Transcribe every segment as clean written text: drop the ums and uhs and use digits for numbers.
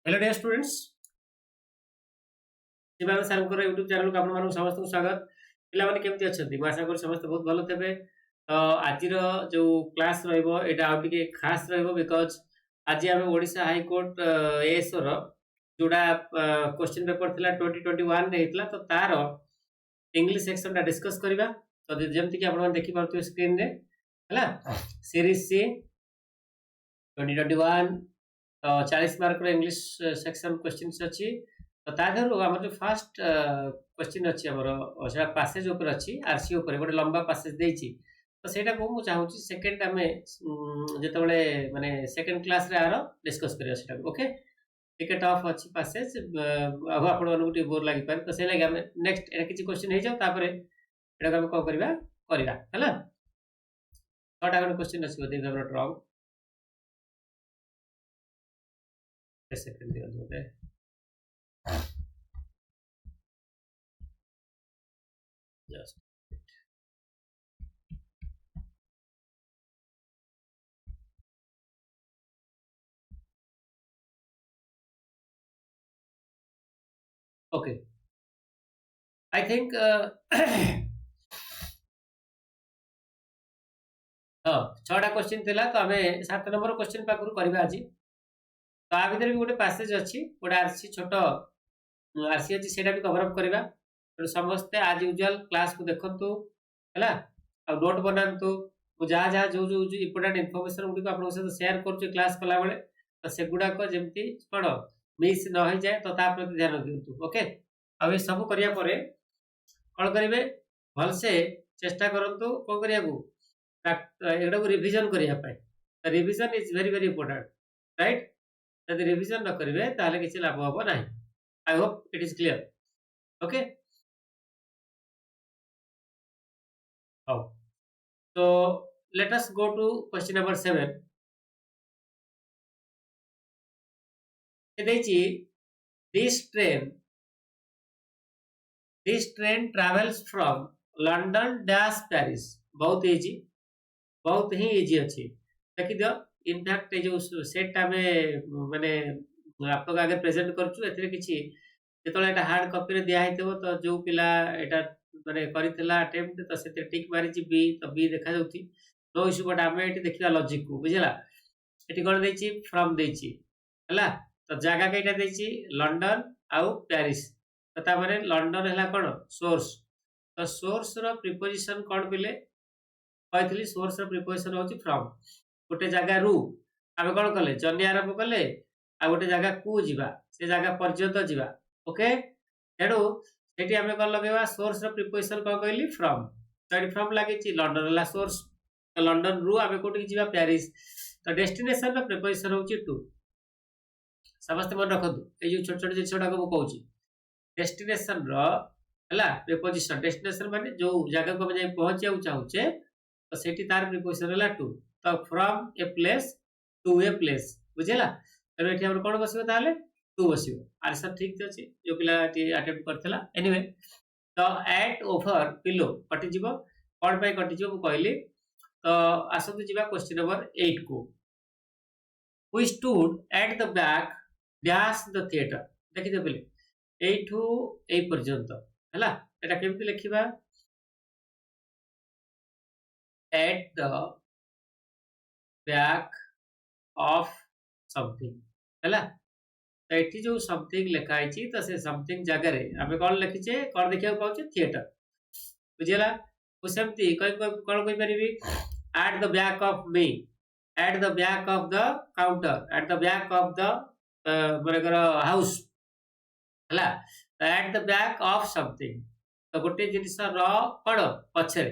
Hello dear students Shivanand sir YouTube channel को आपन समस्त स्वागत पिला माने केमती अछंती मैं आशा कर समस्त बहुत भलो थेबे तो आज जो क्लास रहइबो एटा आ टिके खास रहइबो बिकॉज़ आज हम ओडिशा हाई कोर्ट एएसओ रो जोडा क्वेश्चन पेपर थिला 2021 रे हितला तो तार इंग्लिश सेक्शन टा डिस्कस करबा तो जेमति कि आपन देखि पारथि स्क्रीन रे हला सीरीज सी 2021 तो 40 मार्क रो इंग्लिश सेक्शन क्वेश्चंस अछि तो ताधरु हमर जो फर्स्ट क्वेश्चन अछि हमर सेटा पैसेज ऊपर अछि आरसी ऊपर गोटे लंबा पैसेज देछि तो सेटा को मु चाहूची सेकंड हमें जेतबेले माने सेकंड क्लास रे आरो डिस्कस करिया सेटा ओके टिके टफ अछि पैसेज अब आपण मन गुटी बोर लागि पार तो से लागि हम नेक्स्ट एटा किछि क्वेश्चन हे जाउ तापरे एटा हम को करबा हला छोटा गण क्वेश्चन अछि ओदे हम रॉन्ग सेकंड दिया दोते just okay I think हाँ छटा क्वेश्चन थिला तो हमें 7 नंबर क्वेश्चन पाखरु करबा आज तो आ भीतर भी गोटे पैसेज अछि गोटे आरसी छोटो आरसी अछि सेटा भी कवर अप करबा तो समस्त आज यूजुअल क्लास को देखंतु हला और नोट बनांतु जहाँ जहाँ जो जो इंपोर्टेंट इनफॉरमेशन गुडी को आपन से शेयर करछु क्लास कला बेले तो सेगुडा को जेमति कोन मिस न हो जाए तो ता प्रति ध्यान दियंतु ओके अब ये सब करिया परे कोन करिवे भल से चेष्टा करंतु कोन करिया को एडा को रिवीजन करिया पाए revision is very very important right यदि रिवीजन न करिवे ताले किछि लाभ होबो नाही आई hope it is clear okay how so let us go to question number 7 देखिए this train travels from London dash Paris बहुत ही इजी अच्छी देखि दियो इनफैक्ट ए जो सेट में माने आप लोग आगे प्रेजेंट करछु एतरे किछि जेतले एटा हार्ड कॉपी रे दिया हेतबो तो जो पिला एटा माने करितला अटेम्प्ट तो सेते टिक मारि छि बी तो बी देखा जाउथि नो इश्यू बट आमे एटी देखिला लॉजिक को बुझिला एटी कोन देछि फ्रॉम देछि हला तो जगह केटा देछि लंदन आउ पेरिस तो ता माने लंदन हला कोन सोर्स तो सोर्स रो प्रीपोजिशन कोन बिले कहथली सोर्स रो प्रीपोजिशन होछि फ्रॉम गोटे जगह रु आमे कोन कले जर्नी आरंभ कले आ गोटे जगह को जिबा से जगह पर्यंत जिबा ओके एडो सेठी आमे कोन लगेबा सोर्स रो प्रीपोजिशन को कहली फ्रॉम तो एटी फ्रॉम लागि छि लंदन ला सोर्स तो लंदन रु आमे कोठी जिबा पेरिस तो डेस्टिनेशन रो प्रीपोजिशन होछि टू समस्त मन रखदु ए जो छोट छोट जे छोटा को कहूची डेस्टिनेशन रो हला प्रीपोजिशन डेस्टिनेशन माने जो जगह को हम जाई पहुंचिया चाहूचे तो सेठी तार प्रीपोजिशन हला टू तो from a place to a place बुझिला तो एठी हम कोन बसिबो ताले टू बसिबो आंसर ठीक अछि जो पिला अटेम्प्ट करथला एनीवे तो एट ओवर बिलो कटि जीवो कोन पे कटि जीवो कहली तो आसतु जीवा क्वेश्चन नंबर 8 को we stood at the back dash the theatre देखि दे पले एठू ए पर्यंत हला एटा केमति लिखिबा at the back of something हला तो एठी जो समथिंग लिखा है तो से समथिंग जगह रे हमें कोन लिखिचे कोन देखिया पाउचे थिएटर बुझिला ओ सेमती कोन कोन परिबी at the back of me at the back of the counter at the back of the burger house हला at the back of something तो गोटे जिनिस रो कोन पछरे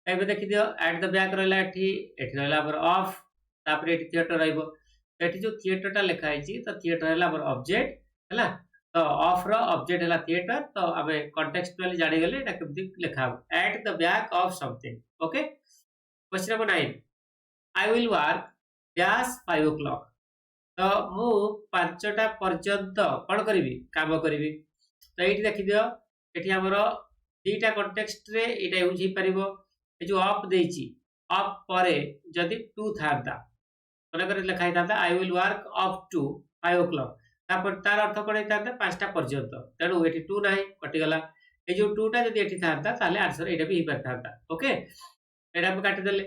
एबे देखि दियो एट द बैक रहला एठी रहला पर ऑफ तापर एठी थिएटर रहइबो एठी जो थिएटर टा लिखा है तो थिएटर हला पर ऑब्जेक्ट हला तो ऑफ रो ऑब्जेक्ट हला थिएटर तो अबे कॉन्टेक्स्चुअली जानि गेले एटा केमति लिखा eight the back of something okay question number 9 I will work dash 5 o'clock तो मु 5टा पर्यंत कोन करबी काम करबी तो एठी देखि दियो एठी हमरो दीटा कॉन्टेक्स्ट रे एटा यूज ही परिबो ए जो ऑफ देछि ऑफ परे जदी टू थांता मन कर लिखा था I will work up to 5 o'clock तापर तार अर्थ कोन हेता पांचटा पर्यंत तेणु एठी 2 नाही कटिगला ए जो 2 टा जदि एठी थांता ताले आंसर एटा भी हिपर थांता ओके एटा हम काटि देले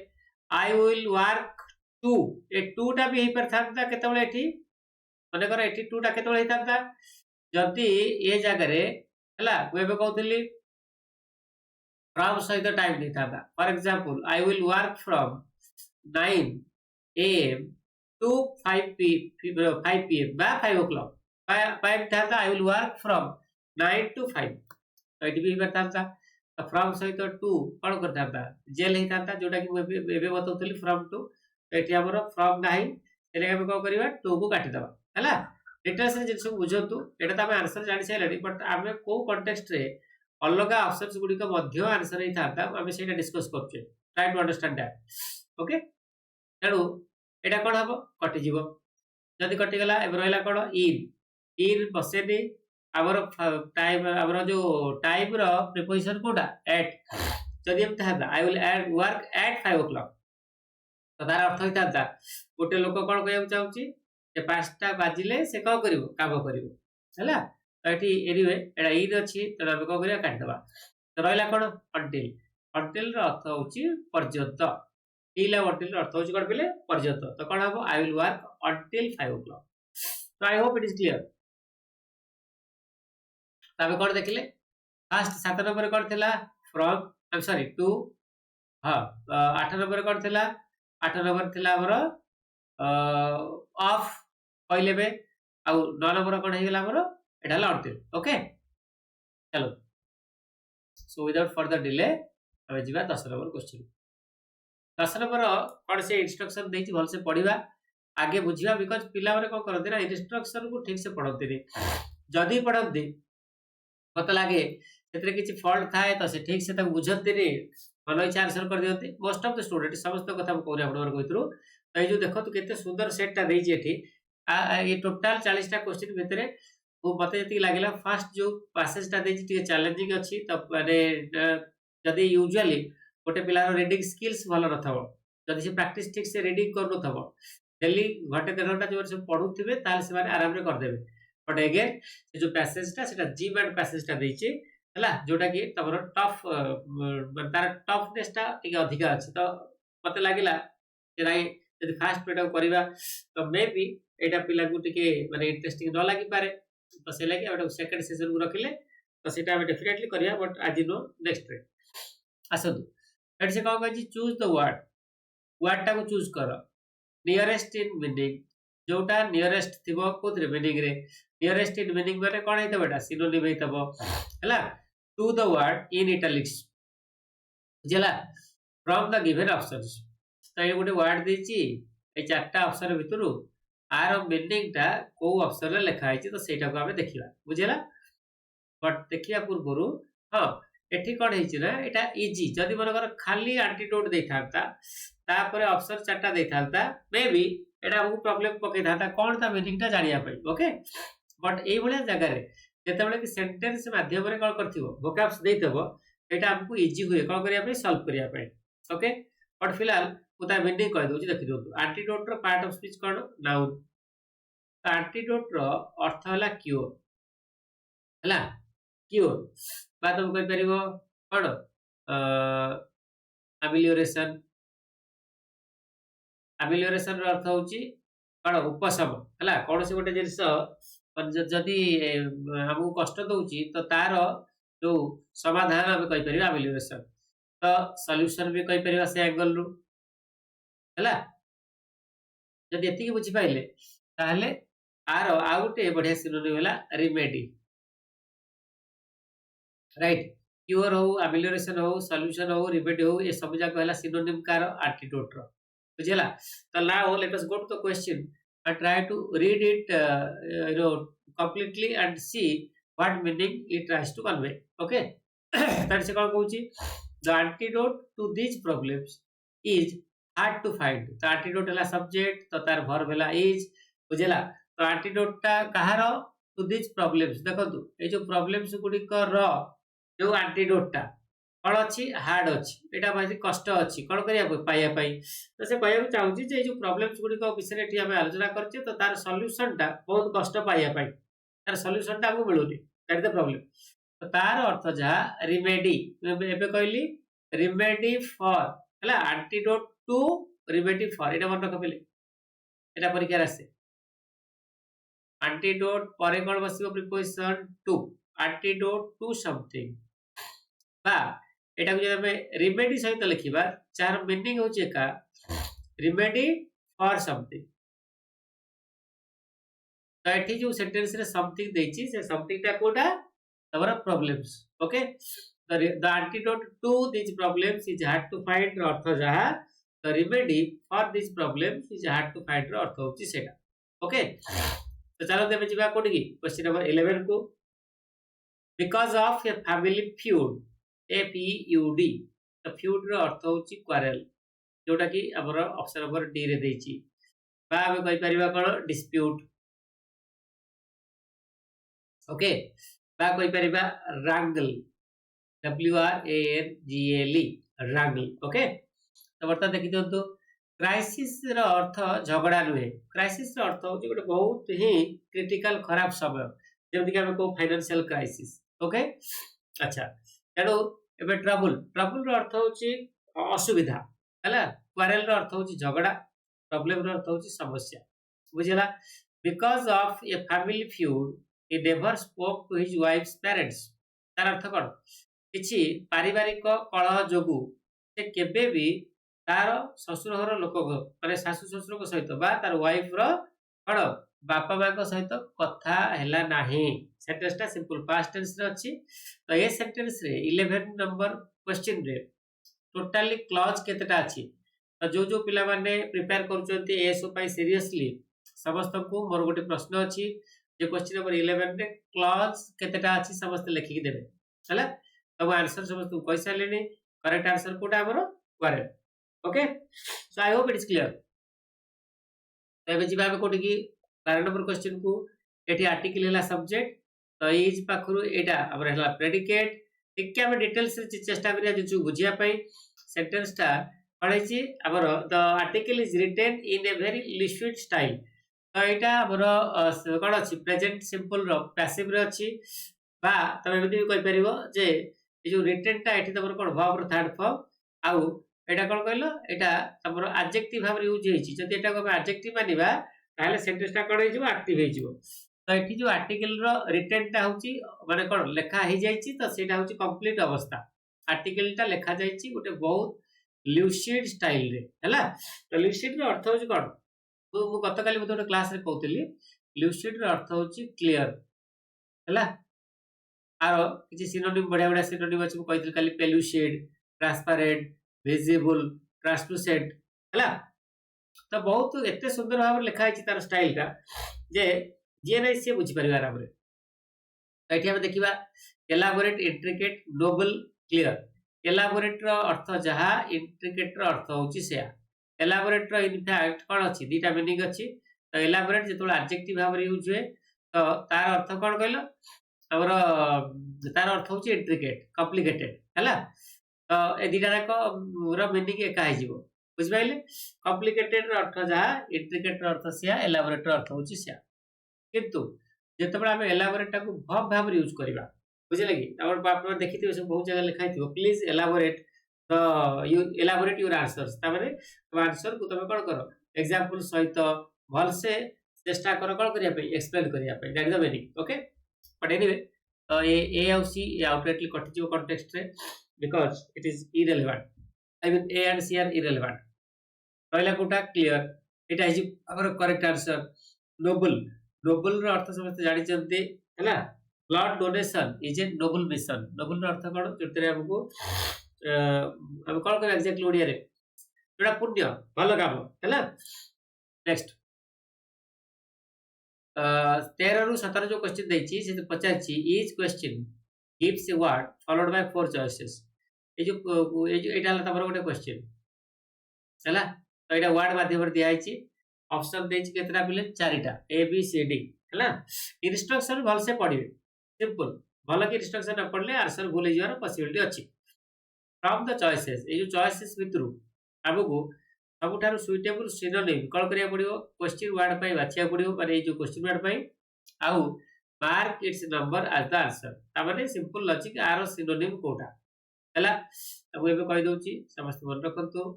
आई विल वर्क 2 ए 2 टा भी हिपर थांता केतेबेले एठी माने कर एठी 2 टा केतेबेले हितांता जदि ए जगह रे हला को एबे कहउतली फ्रॉम सहित टाइम नहीं था for example I will work from 9 am to 5 pm बा 5 o'clock 5 था I will work from 9 to 5 तो एटी भी करता था तो फ्रॉम सहित 2 कोन करता था जेल ही था जोटा कि एबे बतौतली फ्रॉम टू तो एटी हमर फ्रॉम नाही एले हम को करबा 2 को काटि दबा हला डिटेल्स रे जिंस बुझतु एटा त हम आंसर जानि साइलेडी बट आमे को कॉन्टेक्स्ट रे अलगा ऑप्शंस गुडी को मध्य आंसर ही था आमे सेटा डिस्कस करछे try to understand that okay तेणु एटा कोन हबो कटि जीवो जदि कटि गला एबे रहला कोन इन बसेनी आवर टाइम आवर जो टाइम रो प्रीपोजिशन कोडा एट जदि हम था I will work at 5 o'clock तो तार अर्थ होता था गोटे लोक कोन कहउ चाहूची जे 5टा बाजिले से को करिवो काम करिवो हैला तो एठी एनीवे एटा इन अछि तो हम को करिया काट दबा तो रहला कोन अंटिल रो अर्थ होची पर्यंत टिल अंटिल रो अर्थ होची कोन बिले पर्यंत तो कोन हबो आई विल वर्क अंटिल 5 o'clock तो I hope it is clear तबे कोन देखिले फर्स्ट 7 नंबर कोन थिला from I am sorry to हां 8 नंबर कोन थिला 8 नंबर थिला हमर ऑफ पहिले बे आ 9 नंबर कोन हे गेला हमर एटा ला अंटिल ओके चलो सो विदाउट फर्दर डिले हम जिबा 10 नंबर क्वेश्चन 10 नंबर कोन से इंस्ट्रक्शन देछि भल से पढिबा आगे बुझिबा बिकॉज़ पिला माने को करते ना इंस्ट्रक्शन को ठीक से पढते रे जदी पढते मत लागे सेतरे किछि फॉल्ट थाए तो से ठीक से तक बुझते रे मन इच्छा आंसर कर दियते मोस्ट ऑफ द स्टूडेंट समस्त कथा कोरे आपन कोइतरु तो ए जो देखो तो केते सुंदर सेट ता देछि एठी ये टोटल 40 टा क्वेश्चन भितरे वो मते जति लागिला फर्स्ट जो पैसेज ता देछि टिके चैलेंजिंग अछि त माने जदी यूजुअली गोटे पिलार रीडिंग स्किल्स भलो नथबो जदी से प्रैक्टिस ठीक से रीडिंग कर नथबो डेली घंटे 1.5 घंटा जो से पढुथिबे ताल से माने आराम रे कर देबे बट अगेन से जो पैसेज ता सेटा जी मैड पैसेज ता देछि हला जोटा कि तमरो टफ तार टफनेस ता टिके अधिक अछि तो मते लागिला जे नाही यदि फास्ट पेटा करबा तो मे बी एटा पिला को टिके माने इंटरेस्टिंग न लागि पारे तो से लागि एटा सेकंड सेशन को रखिले तो सेटा हम डेफिनेटली करिया बट आज नो नेक्स्ट रे आसदु एट से कहबा जी चूज द वर्ड टा को चूज करो नियरेस्ट इन मीनिंग जोटा नियरेस्ट थिबो कोथरे मीनिंग रे नियरेस्ट इन मीनिंग माने कोन हेतबो बेटा सिनोनिम हेतबो हला to the word in italics बुझला फ्रॉम द गिवन ऑप्शंस तो ये गोटे वर्ड देछि ए चारटा ऑप्शन भितरु आर मीनिंग टा को ऑप्शन रे लिखा है तो सेटा को हमें देखिबा बुझला बट देखिया पूर्वरु हां एठी कोन हेछि ना एटा इजी जदी मन कर खाली एंटीडोट देखाता तापर ऑप्शन चारटा देखाता मे बी एटा हमहु प्रॉब्लम पके थाता कोन ता मीनिंग ता जानिया पई ओके बट एई भले जगह रे जेतेबेले कि सेंटेंस माध्यम रे कोन करथिबो वोकैब्स देइतबो एटा हमकु इजी हुए कोन करिया पे सॉल्व करिया पे ओके बट फिलहाल उता मीनिंग कह दोछि देखि दो एंटीडोट रो पार्ट ऑफ स्पीच कोन नाउन एंटीडोट रो अर्थ हला क्योर हला क्योर बात हम कहि परिबो कोन अमिलियोरेशन रो अर्थ होछि कोन उपशम हला कोन से गोटे जिंस जदि हमकु कष्ट दउछि तो तार जो समाधान हम कहि परिबा अमिलियोरेशन तो सॉल्यूशन भी कहि परिबा से एंगल रू हला जदि एति बुझि पाइले ताहले आर आउटे बढ़िया सिनोनिम होला रिमेडी राइट क्योर हो अमिलियोरेशन हो सॉल्यूशन हो रिमेडी हो ये सब जाक होला सिनोनिम कार एंटीडोट रो बुझला तो now let us go to the question and try to read it completely and see what meaning it tries to convey okay that is called kochi the antidote to these problems is hard to find the antidote hela subject to tar verb hela is बुझला तो antidote ता कहारो to these problems देखो ए जो problems गुडी कर जो antidote ता कौन अच्छी हार्ड अच्छी एटा भाई कष्ट अच्छी कौन करिया पाइया पाई तो से कहया चाहूची जे जो प्रॉब्लम्स गुडी को विषय रे हम आलोचना करछे तो तार सॉल्यूशन टा बहुत कष्ट पाइया पाई तार सॉल्यूशन टा हमको मिलुनी दैट द प्रॉब्लम तो तार अर्थ जहा रिमेडी एबे कहली रिमेडी फॉर हला एंटीडोट टू रिमेडी फॉर एटा मन रखबेले एटा परीक्षा आसे एंटीडोट परे कोन बसिबो preposition to antidote to something बा एटा को जब हमें रिमेडी सहित लिखिबा चार मीनिंग होचे एका रिमेडी फॉर समथिंग तो एठी जो सेंटेंस रे समथिंग देछि से समथिंग टा कोडा तमरा problems okay the antidote to this problems is hard to find अर्थ जहा the remedy for this problems is hard to find अर्थ होछि सेटा ओके तो चलो देबे जिबा कोडी क्वेश्चन नंबर 11 को because of a family feud FEUD तो फ्यूड रो अर्थ होछि क्वारेल जोटा कि हमर ऑप्शन नंबर डी रे देछि बा हम कहि परिबा कोन डिस्प्यूट ओके बा कहि परिबा रांगल WRANGLE रांगल ओके तो बर्तन देखि दंतो क्राइसिस रो अर्थ झगड़ा नुहे क्राइसिस रो अर्थ होछि गोटे बहुत ही क्रिटिकल खराब समय जेमति कि हम को फाइनेंशियल क्राइसिस ओके अच्छा एडो एबे ट्रबल ट्रबल रो अर्थ होछि असुविधा हला क्वारेल रो अर्थ होछि झगड़ा प्रॉब्लम रो अर्थ होछि समस्या बुझिला because of a family feud he never spoke to his wife's parents तार अर्थ कोन किछि पारिवारिक कलह जोगु से केबे भी तार ससुर घर लोक माने सासु ससुर को सहित बा तार वाइफ रो कोन बापा मां को सहित कथा हैला नाही सेंटेंस टा सिंपल पास्ट टेंस रे अछि तो ए सेंटेंस रे 11 नंबर क्वेश्चन रे टोटली क्लॉज केतेटा अछि तो जो पिला माने प्रिपेयर करूचंती एसओ पाई सीरियसली समस्त को मोर गोटे प्रश्न अछि जे क्वेश्चन नंबर 11 रे क्लॉज केतेटा अछि समस्त लिखि देबे हला तब आंसर समस्त को कहि सालेनी करेक्ट आंसर कोटा हमरो correct okay so I hope it is clear एबे जिबा कोटी की 12 नंबर क्वेश्चन को एठी आर्टिकल हला सब्जेक्ट तो इज पाखरु एटा हमर हला प्रेडिकेट टिके हम डिटेल्स रे चेष्टा करिया जे बुझिया पई सेंटेंस टा पढाइछि हमर the article is written in a very liquid style तो एटा हमर कोन अछि प्रेजेंट सिंपल रो पैसिव रे अछि बा तमे एमति भी कहि परिबो जे ए जो रिटन टा एठी तमर कोन वर्ब रो थर्ड फॉर्म आउ एटा कोन कहलो एटा तमर एडजेक्टिव भाव रे यूज हेछि जदि एटा को एडजेक्टिव मानिबा ताले सेंटेंस टा कोन हे जिवो एक्टिव हे जिवो तो एठी जो आर्टिकल रो रिटन टा होछि माने कोन लेखा हे जायछि तो सेटा होछि कंप्लीट अवस्था आर्टिकल टा लेखा जायछि गोटे बहुत ल्यूसिड स्टाइल रे हला तो ल्यूसिड रो अर्थ होछि कोन मु गतकाली मते गोटे क्लास रे कहउतली ल्यूसिड रो अर्थ होछि क्लियर हला आरो किछि सिनोनिम बढ़िया बढ़िया सिनोनिम अछि मु कहितली काली पेल्यूसिड ट्रांसपेरेंट विजिबल ट्रांसलूसेंट हला तो बहुत एते सुंदर भाव लिखा है तार स्टाइल का जे जे नै से बुझी परिवार हमरे एठी हम देखिबा elaborate intricate noble clear elaborate रो अर्थ जहा इंट्रिकेट रो अर्थ होची से एलाबोरेट रो इनफैक्ट कोन अछि दीटा मीनिंग अछि तो एलाबोरेट जेतोल एडजेक्टिव भाव रे यूज हुए तो तार अर्थ कोन कहलो हमर तार अर्थ होची इंट्रिकेट कॉम्प्लिकेटेड हला तो ए दीटा को रो मीनिंग एका हे जिवो बुझ पाइले कॉम्प्लिकेटेड रो अर्थ जहा इंट्रिकेट रो अर्थ से एलाबोरेट रो अर्थ होची से किंतु जेतबे हम एलाबोरेट टा को वर्ब भाव रे यूज करबा बुझले कि हमर बाप में देखिथिबे सब बहुत जगह लिखा हिथिबो please elaborate the you elaborate your answers तामाने तो आंसर को तमे कोन करो एग्जांपल सहित भल से चेष्टा करो कोन करिया पे एक्सप्लेन करिया पे that is the meaning okay but anyway तो ए और सी आउटलेटली कटि जो कॉन्टेक्स्ट रे because it is irrelevant I mean A and C are irrelevant पहला कोटा क्लियर एटा इज हमर करेक्ट आंसर नोबल नोबल रो अर्थ समस्त जानि चंती हैला blood donation is a noble mission noble रो अर्थ कोन जोतरे हमको हम कोन कर एग्जैक्टली ओडिया रे जोड़ा पुण्य भलो काम हैला नेक्स्ट 13 रु 17 जो क्वेश्चन देछि से पचाछि is question gives a word followed by four choices ए जो एटा हला तमरो गोटे क्वेश्चन हैला तो एटा वर्ड माध्यम रे दिया आइछि ऑप्शन देछि केतरा पिले चारिटा ए बी सी डी हैला इंस्ट्रक्शन भल से पढिबे सिंपल भल के इंस्ट्रक्शन न पढले आंसर भूल जवार पॉसिबिलिटी अछि फ्रॉम द चॉइसेस ये जो चॉइसेस भितरु हमको सबुठारु सुइटेबल सिनोनिम कौन करिया पड़ियो क्वेश्चन वर्ड पई बाछिया पड़ियो माने ये जो क्वेश्चन वर्ड पई आउ mark it's number as the answer ता माने सिंपल लॉजिक आरो सिनोनिम कोटा हला अब एबे कहि दोची समस्त मन रखंतु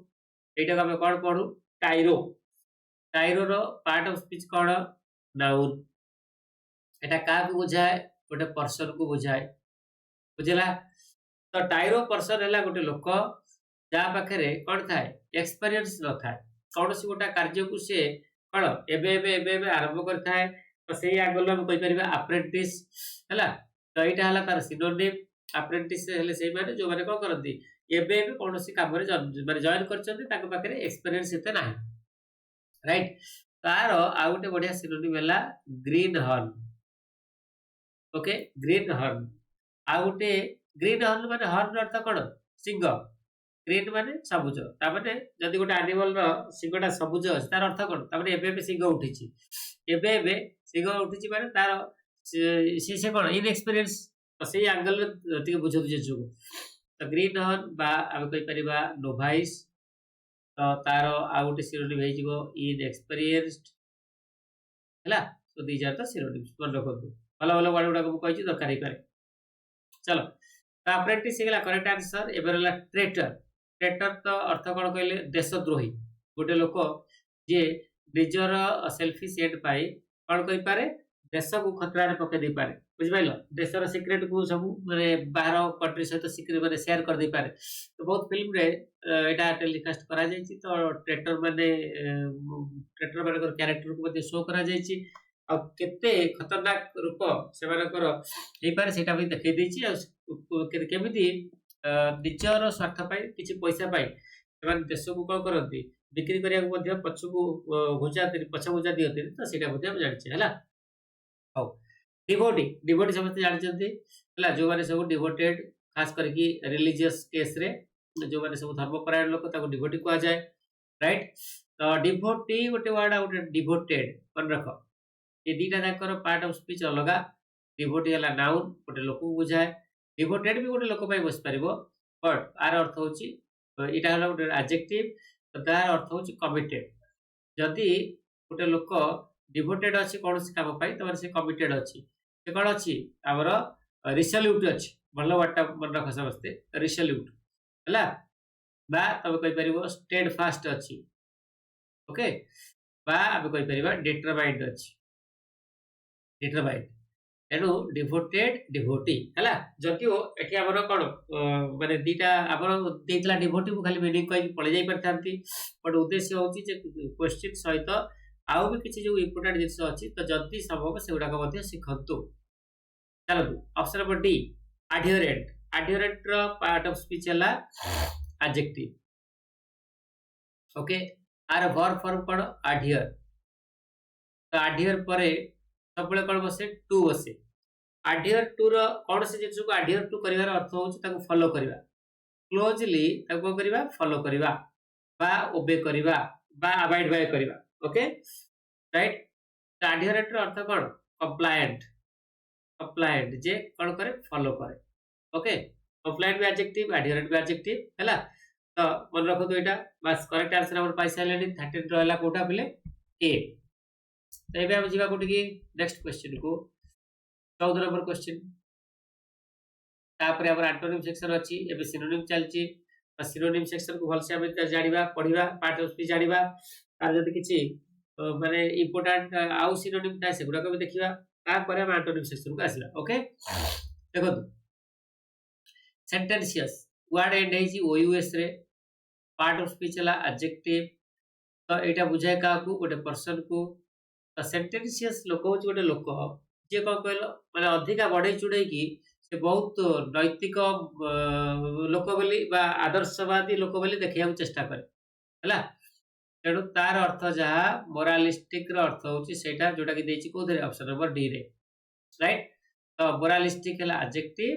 एटा हम कोन पढु टाइरो टाइरो रो पार्ट ऑफ स्पीच कोन नाउन एटा का को बुझाए गोटे पर्सन को बुझाए बुझला तो टाइरो पर्सन है गोटे लोक जहाँ पाखे कौन थाए एक्सपीरियंस न थाए कौन सी गोटा कार्य को सी कौन एबे आरंभ कर तो से आंगल में कहीपर अप्रेंटिस है तो यहाँ तार सिनोनिम अप्रेंटिस हेले से माने जो माने कौन करती एबे कौन सी काम माने जॉइन कर एक्सपीरियंस एते ना राइट तार आउ गोटे बढ़िया सिनोनिम है green horn okay green horn आउ गोटे ग्रीन हॉर्न माने हॉर्न अर्थ कौन सिंह ग्रीन माने सबुज तामाने जदि गोटे एनिमल रो सिंहटा सबुज अछि तार अर्थ कोन तामाने एबे सिंह उठिछि एबे सिंह उठिछि माने तार से कोन इनएक्सपीरियंस तो से एंगल टिके बुझो जे जो तो ग्रीन हॉर्न बा हम कहि परिबा नोवाइस तो तार आ गोटे सिनोनिम हे जिवो इनएक्सपीरियंस्ड हैला so these are the synonyms मन रखंतु भलो भलो वर्ड गुडा को कहिछि दरकार हे पारे चलो तो अप्रेंटिस हेला करेक्ट आंसर एबे रहला ट्रेटर ट्रेटर तो अर्थ कौन कहले देशद्रोही गोटे लोक जे निजर सेल्फिश एड पाई कौन कहि पारे देश को खतरा रे पके दे पारे बुझिपाइलो देशर सिक्रेट को सब माने बाहर कंट्री सहित सिक्रेट माने शेयर कर दे पारे तो बहुत फिल्म रे एटा टेलीकास्ट करा जायछि तो ट्रेटर माने कैरेक्टर को मध्ये शो करा जायछि आ केते खतरनाक रूप से मानकर हे पारे सेटा भी देखै दैछि आ केमिति निजर स्वार्थ किसी पैसा देश को कौन करती बिक्री करने पछकू घुचा पछ घुचा दिखती तो सीटा जानी है हाउ डिवोटी डिवोटी समस्त जानते जो मैंने सब डिवोटेड खास करके रिलीजियस केस रे जो मैंने सब धर्मपरायण लोक डिवोटी कह जाए राइट तो डिवोटी गोटे वर्ड आ गोटे डिवोटेड मन रख ये दीटा जाकर पार्ट ऑफ स्पीच अलग डिवोटी है नाउन गोटे लोक को बुझाए डिवोटेड भी गोटे लोक बस पार बट आर अर्थ हूँ यहाँ गोटे एडजेक्टिव तो तार अर्थ हूँ कमिटेड जदि गोटे लोक डिवोटेड अच्छी कौन सी काम तो से कमिटेड अच्छी से कौन अच्छी आमर रिसल्यूट अच्छी भल वर्डटा मन रख समस्ते रिसल्यूट है तुम कहीपर स्टेड फास्ट अच्छी ओके आम कहीपर डिटरमाइंड अच्छी डिटरमाइंड तेणु डिवोटेड डिवोटी है जदिओ ये आमर कौन माने दीटा आमर देला डिवोटी को खाली मीनिंग कहीं पलि जाई परथांती बट उद्देश्य होची जे क्वेश्चन सहित आउ भी किसी जो इंपोर्टेंट जिनिस अच्छी तो जदि संभव से गुड़ाक शिखतु चलतु option number D adherent adherent रो पार्ट ऑफ स्पीच है adjective okay or verb form कौन एडहियर तो एडहियर पर सब कौन बसे टू बसे एडहियर टू रो कौन से जिनिस को एडहियर टू करिवार अर्थ होची ताको फॉलो करिवा क्लोजली ताको करिवा फॉलो करिवा बा ओबे करिवा बा अवॉइड बाय करिवा ओके राइट तो एडहियरेंट रो अर्थ कौन कंप्लायंट कंप्लायंट जे कौन करे फॉलो करे ओके कंप्लायंट भी एडजेक्टिव एडहियरेंट भी एडजेक्टिव हैला तो मन रखो तो एटा बस करेक्ट आंसर हमर पैसा लेनी 13 रहला कोठा पिले ए तो एबे हम जीवा कोठी की नेक्स्ट क्वेश्चन को 14 नंबर क्वेश्चन तापर हमर एंटोनिम सेक्शन अछि एबे सिनोनिम चलछि तो सिनोनिम सेक्शन को भलसे हम जानिबा पढिबा पार्ट ऑफ स्पीच जानिबा आर जदि किछि माने इंपोर्टेंट आउ सिनोनिम ता सेगुडा को देखिबा तापर हम एंटोनिम सेक्शन को आसीबा ओके देखो सेंटेंशियस वर्ड एंड है ओयूएस रे पार्ट ऑफ स्पीच है एडजेक्टिव तो एटा बुझाए का को गोटे पर्सन को तो सेंटेंशियस लोक हूँ गोटे लोक जे कौन कहल माने अधिका बढ़ई चुड़े की से बहुत नैतिक लोक बोली बा आदर्शवादी लोक बोली देखिया चेष्टा करे है तेणु तार अर्थ जहाँ मोरालिस्टिक अर्थ हूँ सेटा जोटा कि देछि कोथरे ऑप्शन नंबर डी रे राइट तो मोरालिस्टिक है एडजेक्टिव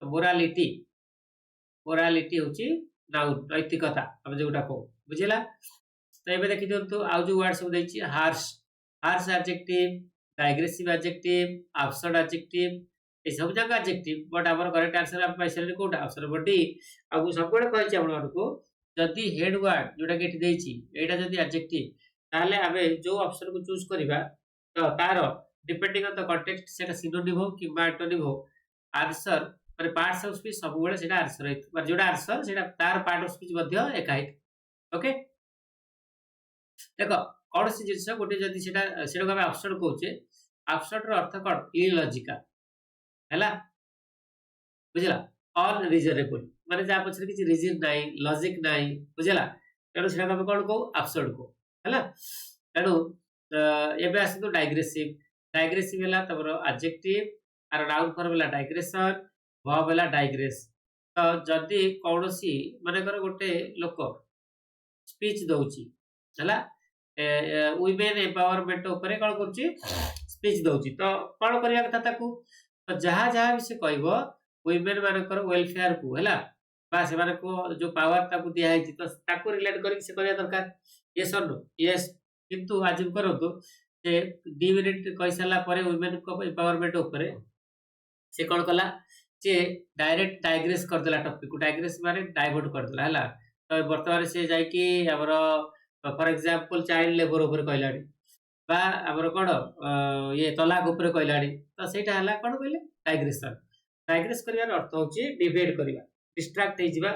तो मोरालिटी मोरालिटी हूँ नाउन नैतिकता हम जोटा कहो बुझेला तो ये देखी दिंतु आउ जो वर्ड सब देछि harsh harsh adjective aggressive adjective absurd adjective ए सब जगह एडजेक्टिव बट हमर करेक्ट आंसर हम पाइ सले कोटा ऑप्शन नंबर डी आ मु सब बेले कहै छी आपण मानको जदि हेड वर्ड जोटा के एठी देइछि एटा जदि एडजेक्टिव ताले आबे जो ऑप्शन को चूज करिबा तो तार डिपेंडिंग ऑन द कॉन्टेक्स्ट सेटा सिनोनिम हो कि एंटोनिम हो आंसर माने पार्ट्स ऑफ स्पीच सब बेले सेटा आंसर है माने जोटा आंसर सेटा तार पार्ट ऑफ स्पीच मध्ये एका है ओके देखो कौन सी जिनस गोटे जदि सेटा सेटा को हम ऑप्शन कहउचे ऑप्शन रो अर्थ कोन इलॉजिकल हैला बुझला अनरिजनेबल माने जा पछरे किछि रीजन नाही लॉजिक नाही बुझला तेणु सेटा हम कोन को एब्सर्ड को हैला तेणु एबे आसतो डाइग्रेसिव हैला तमरो एडजेक्टिव आर नाउन फॉर्म हैला डाइग्रेशन वर्ब हैला डाइग्रेस तो जदि कोनोसी माने कर गोटे लोक स्पीच दउची हैला वुमेन एम्पावरमेंट ऊपर कोन करची स्पीच दउची तो कोन करिया कथा ताकू तो जहाँ जहाँ भी से कहब वुमेन मानकर वेलफेयर को हैला बा से माने को जो पावर ताकू दिया है तो ताकू रिलेट करी से करिया दरकार यस और नो यस किंतु आज करतो से 2 मिनिट कहि साला परे वुमेन को एम्पावरमेंट ऊपर से कोन कला जे डायरेक्ट डाइग्रेस कर देला टॉपिक को डाइग्रेस माने डाइवर्ट कर देला हैला तो वर्तमान से जाय कि हमर फॉर एग्जांपल चाइल्ड लेबर ऊपर कहलाडी बा हमर कोन ये तलाक ऊपर कहलाडी तो सेटा हला कोन कहले डाइग्रेस करिवार अर्थ होची डिवाइड करिवा डिस्ट्रैक्ट हे जिवा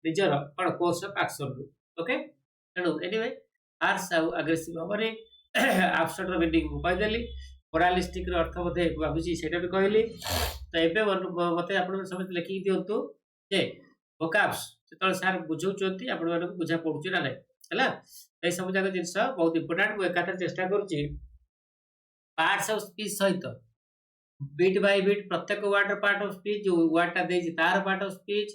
निजर कोन कोर्स ऑफ एक्शन रू ओके तेनु एनीवे हार्श आ एग्रेसिव होरे एब्सर्ड रो मीनिंग को कहि देली मोरालिस्टिक रो अर्थ मते बाबूजी सेटा भी कहली तो एबे मते आपण समझ लिखि दियंतु जे वोकैब्स जेतल सर बुझौ चोंती आपण मानको बुझा पडुची ना नै हला ए सब जगह जिंस बहुत इंपोर्टेंट मु एकाथर चेष्टा करूची पार्ट्स ऑफ स्पीच सहित बिट बाय बिट प्रत्येक वर्ड पार्ट ऑफ स्पीच जो वर्ड ता देछि तार पार्ट ऑफ स्पीच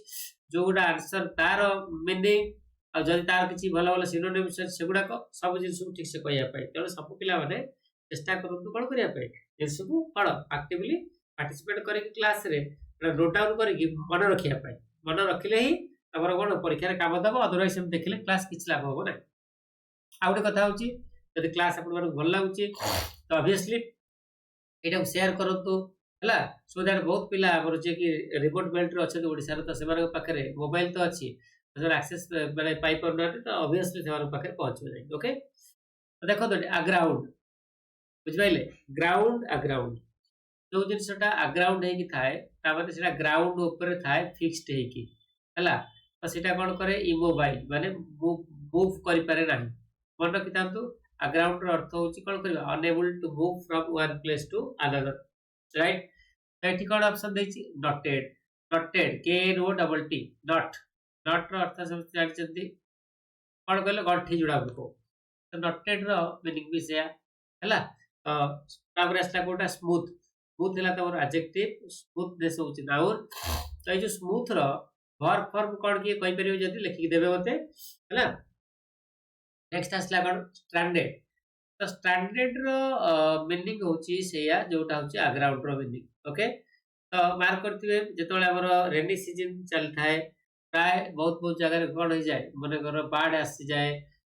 जोडा आंसर तार मीनिंग आ जदि तार किछि भलो भलो सिनोनिम सेगुडा को सब जिंस को ठीक से कहया पाए तेनो सब पिला माने चेष्टा करंतु कोन करिया पाए जिंस को कोन एक्टिवली पार्टिसिपेट करि क्लास रे नोट डाउन करि मन रखिया पाए मन रखिले ही हमर कोन परीक्षा रे काम दबो अदरवाइज हम देखिले क्लास किछ लाभ होबो ना आ गोटे कथा होची यदि क्लास आपन माने भल लागुची तो ऑब्वियसली एटा को शेयर करंतु हला सो दैट बहुत पिला हमर जे कि रिमोट बेल्ट रे अछि ओडिसा रे तो सेमार पाखरे मोबाइल तो अछि तो एक्सेस माने पाई पर ना तो ऑब्वियसली सेमार पाखरे पहुंच जाय ओके तो देखो तो अग्राउंड बुझ पाइले अग्राउंड जो जिनसटा अग्राउंड है कि थाए ता माने सेटा ग्राउंड ऊपर थाए फिक्स्ड है कि हला तो सेटा कोन करे इमोबाइल माने मूव करि पारे नाही मन रखितांतु अग्राउंड रो अर्थ होची कोन करबा unable to move from one place to another right तो एठी कोन ऑप्शन देछि knotted K N O double T not रो अर्थ समझ जानि चंदी कोन कहले गंठी जुड़ा को तो नॉटेड रो मीनिंग भी से हला तापर असला कोटा स्मूथ हला तमर एडजेक्टिव स्मूथनेस होची नाउन तो ए जो स्मूथ रो वर्ब फॉर्म कोन के कहि परियो जदी लिखि देबे मते हला नेक्स्ट आसला कोन स्ट्रैंडेड तो स्ट्रैंडेड रो मीनिंग होची सेया जोटा होची अग्राउंड रो मीनिंग ओके तो मार्क करथिबे जेतोले हमर रेनी सीजन चल थाए प्राय बहुत जगह रे कोन हो जाय माने घर बाढ़ आसी जाय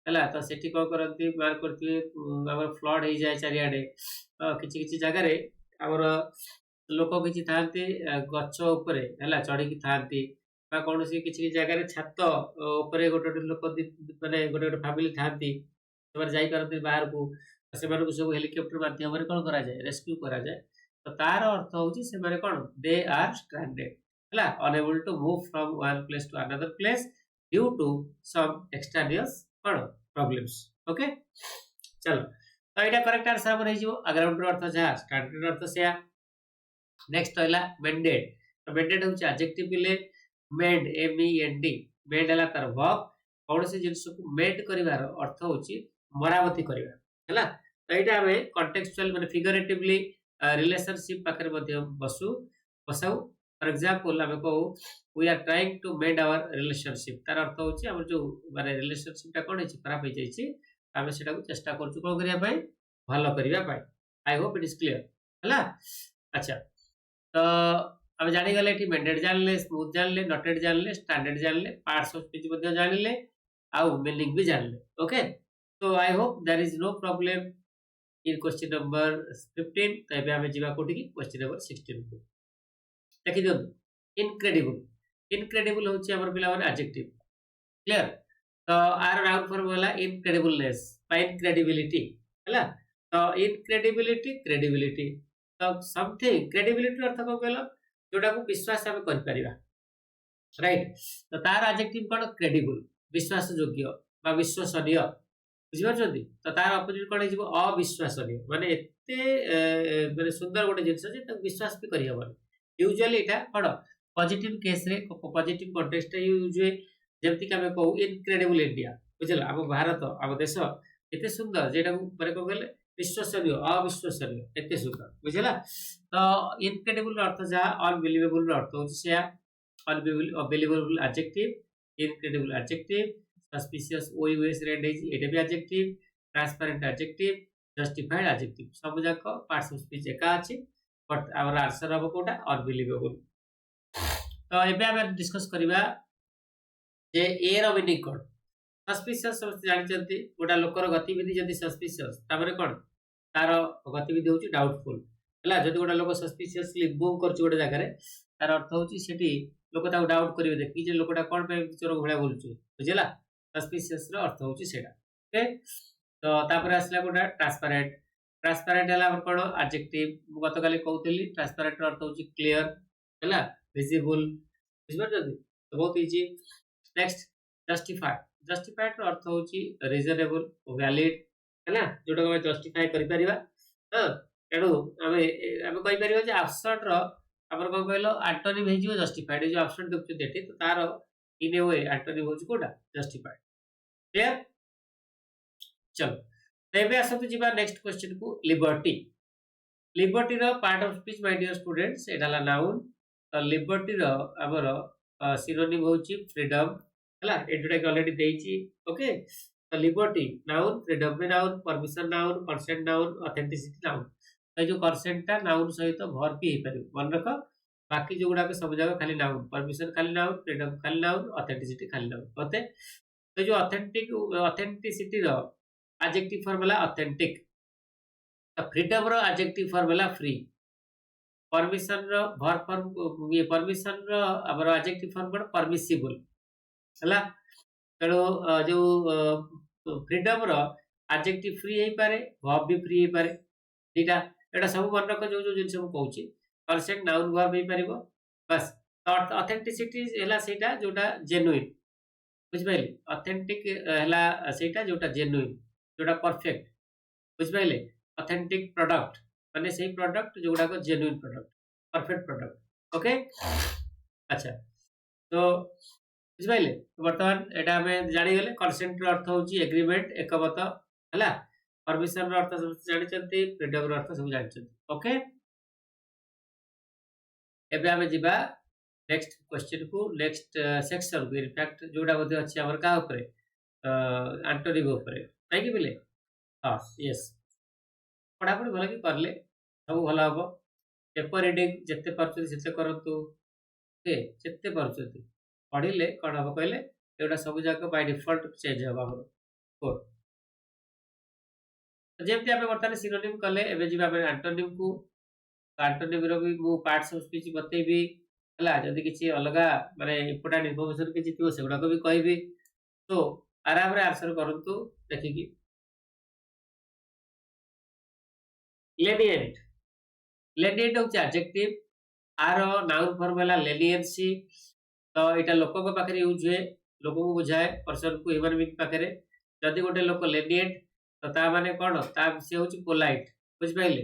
हला तो सेठी को करंती मार्क करथिबे हमर फ्लड हो जाय चारियाडे किछि किछि जगह रे हमर लोक किछि थांती गच्छ ऊपर हला चढ़ी कि थांती बा कोनोसी किछि जगह रे छात ऊपर गोटे लोक माने गोटे फैमिली थांती सेमार जाई करती बाहर को सेमार को सब हेलीकॉप्टर माध्यम रे कोन करा जाय रेस्क्यू करा जाय तो तार अर्थ होची सेमारे कोन दे आर स्ट्रैंडेड हला unable to move from one place to another place due to some extraneous कोन प्रॉब्लम्स ओके चलो तो एटा करेक्ट आंसर हमर हे जिवो अग्राउंड रो अर्थ जा स्ट्रैंडेड अर्थ सेया नेक्स्ट हला मेंडेड तो मेंडेड होची एडजेक्टिव बिले mend M E N D mend हला तार वर्ब कौन से जिंस को मेड करिवार अर्थ होची मरामती करिवा हला तो एटा हमें कॉन्टेक्चुअल माने फिगरेटिवली रिलेशनशिप पाखरे मध्ये बसाऊ फॉर एग्जांपल हमें को we are trying to mend our relationship तार अर्थ होची हमर जो माने रिलेशनशिप ता कोन है खराब हो जाईची हमें सेटा को चेष्टा करछु कोन करिया पाई भलो करिया पाई I hope it is clear हला अच्छा तो अब जानी गले एठी मेंडेड जानले स्मूथ जानले नॉटेड जानले स्टैंडर्ड जानले पार्ट्स ऑफ स्पीच मध्ये जानले आउ मीनिंग भी जानले okay so I hope there is no problem in question number 15 तबे हमें जीवा कोठी की question number 16 को देखि दियो इनक्रेडिबल होची हमर पिला माने एडजेक्टिव क्लियर तो आर नाउन फॉर्म होला इनक्रेडिबलनेस बा इनक्रेडिबिलिटी हला तो इनक्रेडिबिलिटी क्रेडिबिलिटी तो समथिंग क्रेडिबिलिटी अर्थ को कहलो जोटा को विश्वास हम कर परिबा राइट तो तार एडजेक्टिव कोन क्रेडिबल विश्वास योग्य बा विश्वसनीय बुझिपारछन्ती तो तार अपोजिट कोन हिजबो अविश्वसनीय माने एते माने सुंदर गोटे जिंस जे ताक विश्वास भी करि हबन यूजुअली एटा कोन पॉजिटिव केस रे पॉजिटिव कॉन्टेक्स्ट रे यूज हुए जेमति कि हमें कहू इनक्रेडिबल इंडिया बुझला हम भारत हम देश एते सुंदर जेटा को माने को गेले विश्वसनीय अविश्वसनीय एते सुंदर बुझला तो इनक्रेडिबल अर्थ जा अनबिलीवेबल अर्थ हो से unbelievable adjective, incredible adjective, suspicious OUS red is এটা भी adjective, transparent adjective, justified adjective सब जाक parts of speech एका अछि but our answer अब कोटा unbelievable तो एबे हम डिस्कस करिबा जे ए रो मीनिंग कोन सस्पिशियस समस्त जानि चंती गोटा लोकर गतिविधि जदि सस्पिशियस ताबरे कोन तार गतिविधि होची डाउटफुल हला जदि गोटा लोक सस्पिशियसली मूव करछ गोटे जागा रे तार अर्थ होची सेठी लोक ताऊ डाउट करिवे देखि जे लोकटा कोन पे चोर भळा बोलछु बुझिला सस्पिशियस रो अर्थ होची सेडा ओके तो तापर आसला गोटा ट्रांसपेरेंट हला हमर कोन एडजेक्टिव मु गत काली कहउतली ट्रांसपेरेंट रो अर्थ होची क्लियर हला विजिबल बुझिबार जदी तो बहुत इजी नेक्स्ट जस्टिफाइड रो अर्थ होची रीजनेबल वैलिड हला जोटा हम जस्टिफाई करि परिबा हां एडो हमें हमें कहि परिबा जे एब्सर्ट रो हमर को कहलो एंटोनिम हे जिवो जस्टिफाइड जो एब्सर्ट देखु देठी तो तार इन ए वे एंटोनिम होची कोटा जस्टिफाइड क्लियर चलो तेबे आसतु जिबा नेक्स्ट क्वेश्चन को लिबर्टी रो part of speech my dear students एडाला नाउन तो लिबर्टी रो हमर सिनोनिम होची फ्रीडम हला एडुटा के ऑलरेडी देइची ओके तो लिबर्टी नाउन फ्रीडम में noun permission noun consent noun authenticity noun तो जो कंसेंट ता नाउन सहित वर्ब भी हे परिबो मन रख बाकी जो गुडा के सब जगह खाली नाउन परमिशन खाली नाउन फ्रीडम खाली नाउन ऑथेंटिसिटी खाली नाउन ओते तो जो ऑथेंटिसिटी रो एडजेक्टिव फॉर्म होला ऑथेंटिक तो फ्रीडम रो एडजेक्टिव फॉर्म होला फ्री परमिशन रो वर्ब फॉर्म ये परमिशन रो हमर एडजेक्टिव फॉर्म कोन परमिसिबल हला तेणु जो फ्रीडम रो एडजेक्टिव फ्री हे पारे वर्ब भी फ्री हे पारे दीटा एटा सब मन रख जो जो जिन सब कहूची कंसेंट नाउन वर्ब हे परिबो बस ऑथेंटिसिटी हला सेटा जोटा जेन्युइन बुझ पाइले ऑथेंटिक हला सेटा जोटा जेन्युइन जोटा परफेक्ट बुझ पाइले ऑथेंटिक प्रोडक्ट माने सही प्रोडक्ट जोटा को genuine product perfect product okay अच्छा तो बुझ पाइले वर्तमान एटा हमें जानि गेले कंसेंट रो अर्थ होची एग्रीमेंट एकमत हला परमिशन रो अर्थ सब जानि चंती फ्रीडम रो अर्थ सब जानि चंती ओके एबे हमें जिबा नेक्स्ट क्वेश्चन को नेक्स्ट सेक्शन को इनफैक्ट जोडा बदे अछि हमर का ऊपर एंटोनिम ऊपर नै कि बिले हां यस पढ़ा पढ़ी भला कि करले सब भला हबो पेपर रीडिंग जत्ते परचुती सेते करंतु ओके जत्ते परचुती पढ़िले कोन हबो कहले एटा सब जाक बाय डिफॉल्ट चेंज हबो हमर कोड जेमति आमे वर्तमान सिनोनिम कले एबे जिबा आमे एंटोनिम को एंटोनिम रो भी मु पार्ट्स ऑफ स्पीच बतेबी हला जदी किछि अलगा माने इंपोर्टेंट इन्फॉर्मेशन किछि थिबो सेगुडा को भी कहबी तो आराम रे आंसर करंतु देखि लेनिएंट लेनिएंट होची एडजेक्टिव आर नाउन फॉर्म हला लेनिएंसी तो एटा लोक को पाखरे यूज हुए लोक को बुझाए पर्सन को ह्यूमन बीइंग पाखरे जदी गोटे लोक लेनिएंट तो ता माने कोन ता से होची पोलाइट बुझ पाइले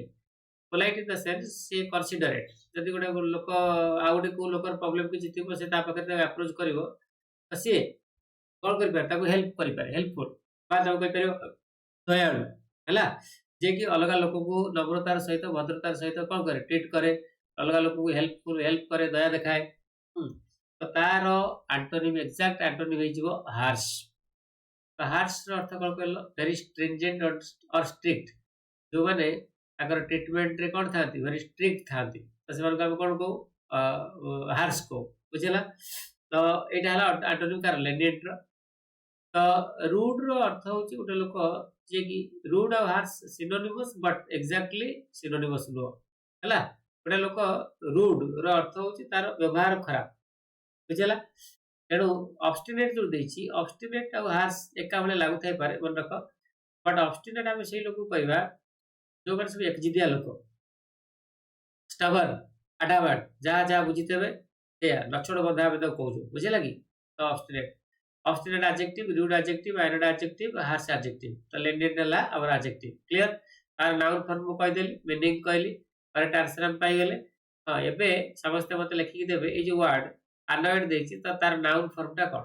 पोलाइट इन द सेंस से कंसीडरेट जदी गोटे लोक आउडे को लोकर प्रॉब्लम कि जितिबो से ता पाखरे अप्रोच करिवो तो से कोन करि पार ताको हेल्प करि पारे हेल्पफुल बा जाउ कहि परियो दयालु हला जे कि अलगा लोक को नम्रतार सहित भद्रतार सहित कोन करे ट्रीट करे अलगा लोक को हेल्प करे दया देखाए तो तार एंटोनिम एग्जैक्ट एंटोनिम हे जिवो हार्श तो हार्श रो अर्थ कोन कहलो वेरी स्ट्रिंजेंट और स्ट्रिक्ट जो माने अगर ट्रीटमेंट रे कोन थांती वेरी स्ट्रिक्ट थांती तो से हम कोन को हार्श को बुझला तो एटा हला एंटोनिम कर लेनिएंट रो तो रूड रो अर्थ होची गोटे लोक जे कि रूड और harsh synonymous but exactly synonymous नो हला गोटे लोक रूड रो अर्थ होची तार व्यवहार खराब बुझला तेणु ऑब्स्टिनेट जो देछि ऑब्स्टिनेट और हार्श एका भले लागु थाई पारे मन रख बट ऑब्स्टिनेट आमे सेही लोक कहबा जो माने सब एकजिदिया लोक स्टबर्न अडाबाट जहाँ जहाँ बुझीतेबे सेया लक्षण बंधा आमे तो कहू बुझला कि तो obstinate obstinate adjective rude adjective iron adjective harsh adjective तो लेंडेड नला और एडजेक्टिव क्लियर तार नाउन फॉर्म को कह देली मीनिंग कहली करेक्ट आंसर हम पाई गेले हां एबे समस्त मते लिखि देबे ए जो वर्ड अनॉइड देछि तो तार नाउन फॉर्म टा कोन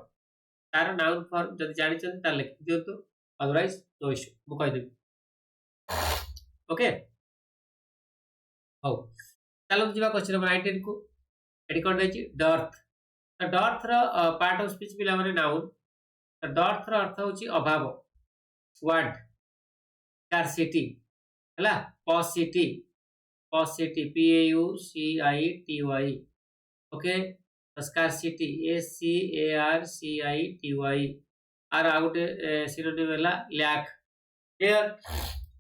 तार नाउन फॉर्म जदि जानि छन तार लिखि दियो तो अदरवाइज नो इश्यू मु कह देबी ओके हो चलो जीवा क्वेश्चन नंबर 19 को एडी कोन देछि डर्थ तो डर्थ रो पार्ट ऑफ स्पीच पिला माने नाउन तो डर्थ रो अर्थ होछि अभाव वर्ड स्कार्सिटी हला paucity paucity P A U C I T Y okay scarcity SCARCITY आर आउट सिनोनिम हला लैक क्लियर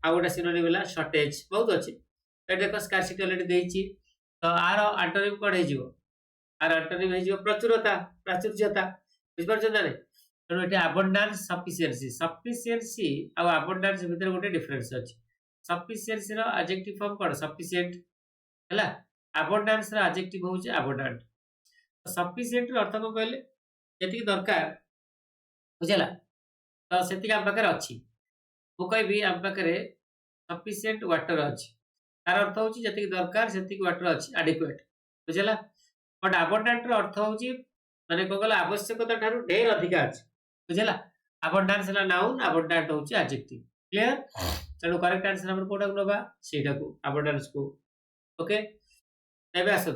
आउट सिनोनिम हला शॉर्टेज बहुत अछि तो देखो स्कार्सिटी ऑलरेडी देछि तो आर एंटोनिम कोड हे जिवो आर एंटोनिम हे जिवो प्रचुरता प्राचुर्यता बुझ ना नहीं तेणु ये अबंडान्स सफिशिएंसी सफिशिएंसी और अबंडान्स भितर गोटे डिफरेंस अछि सफिशिएंसी रो एडजेक्टिव फॉर्म कोन सफिशिएंट हला अबंडान्स रो एडजेक्टिव होउछ अबंडांट सफिशिएंट रो अर्थ को कहले जति दरकार बुझला तो सेति हम पाकर अछि मु कहबी हम पाकर सफिशिएंट वाटर अछि तार अर्थ होउछ जति दरकार सेति वाटर अछि एडिक्वेट बुझला बट अबंडांट रो अर्थ होउछ माने को गला आवश्यकता ठारू ढेर अधिक अछि बुझला अबंडान्स हला नाउन अबंडांट होउछ एडजेक्टिव क्लियर तेणु करेक्ट आंसर हमर कोटा नबा सेटा को अबंडान्स को ओके एबे आसो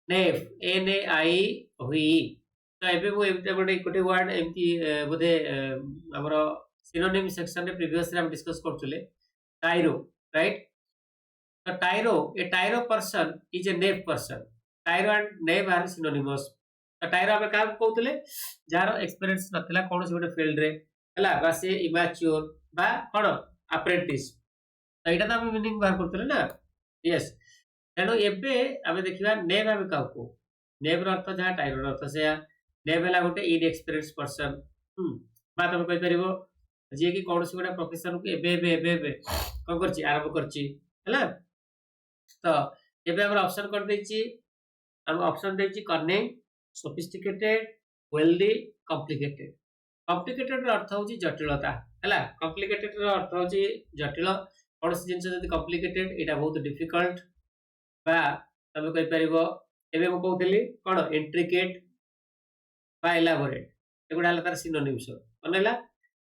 नेफ NAI हुई तो एबे वो गोटे गोटे वर्ड एमती बोधे हमर सिनोनिम सेक्शन रे प्रीवियस रे हम डिस्कस करथुले टाइरो राइट तो tyro person is a naif person tyro and naif are synonymous तो टाइरो हम का कहथुले जार एक्सपीरियंस नथिला कोन से गोटे फील्ड रे हला बा से इमैच्योर बा कोन अप्रेंटिस तो एटा तो हम मीनिंग बाहर करथुले ना यस तेणु एबे आमे देखिबा नेव आमे काको नेव रो अर्थ जहा टाइरो रो अर्थ से नेव हला गोटे इनएक्सपीरियंस पर्सन बा तमे कहि परिबो जे कि कोनसी गोटे प्रोफेशन को एबे कोन करछि आरंभ करछि हला तो एबे हमर ऑप्शन कर देछि हम ऑप्शन देछि cunning sophisticated wealthy complicated complicated रो अर्थ होछि जटिलता हला कॉम्प्लिकेटेड रो अर्थ होछि जटिल कोनसी जिंस जदी कॉम्प्लिकेटेड एटा बहुत डिफिकल्ट बा तमे कहि परिबो एबे मु कहउतली कोन इंट्रिकेट बा एलाबोरेट एगुडा हला तार सिनोनिम्स कोनला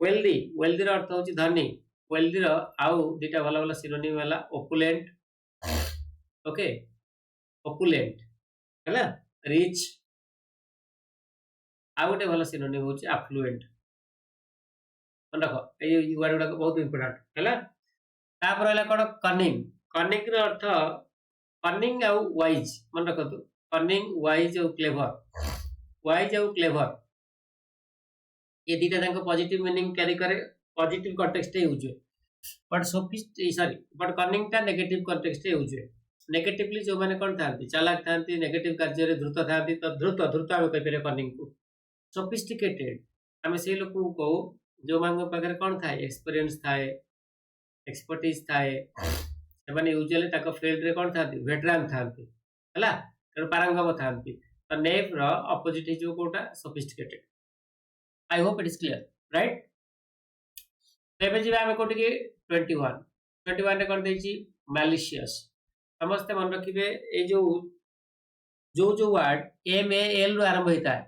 वेल्दी वेल्दी रो अर्थ होछि धनी वेल्दी रो आउ दिटा भला भला सिनोनिम हला ओपुलेंट ओके ओपुलेंट हला रिच आउटे भला सिनोनिम होछि अफ्लुएंट मन रखो ए वर्ड गुडा बहुत इंपोर्टेंट हला तापर हला कोन कनिंग कनिंग रो अर्थ कनिंग आउ वाइज मन रखतु कनिंग वाइज और क्लेवर ये दीटा तांको पॉजिटिव मीनिंग कैरी करे पॉजिटिव कॉन्टेक्स्ट हे use but sorry but cunning ता नेगेटिव कॉन्टेक्स्ट हे यूज नेगेटिवली जो माने कोन थांती चालाक थांती नेगेटिव कार्य रे धृत थांती तो धृत हम कहि करे कनिंग को सोफिस्टिकेटेड हमें से लोग को कहू जो मांगो पाखरे कोन थाए एक्सपीरियंस थाए एक्सपर्टीज थाए ସେମାନେ ୟୁଜୁଆଲି ତାଙ୍କ ଫିଲ୍ଡରେ କ'ଣ ଥାନ୍ତି ଭେଟରାନ୍ ଥାନ୍ତି ହେଲା ତେଣୁ ପାରଙ୍ଗମ ଥାନ୍ତି ତ ନେଭ୍ ର ଅପୋଜିଟ୍ ହେଇଯିବ କୋଉଟା sophisticated I hope it is clear right ଏବେ ଯିବା ଆମେ କୋଉଠିକି 21 ରେ କ'ଣ ଦେଇଛି ମ୍ୟାଲିସିୟସ୍ ସମସ୍ତେ ମନେ ରଖିବେ ଏଇ ଯୋଉ ୱାର୍ଡ MAL ରୁ ଆରମ୍ଭ ହେଇଥାଏ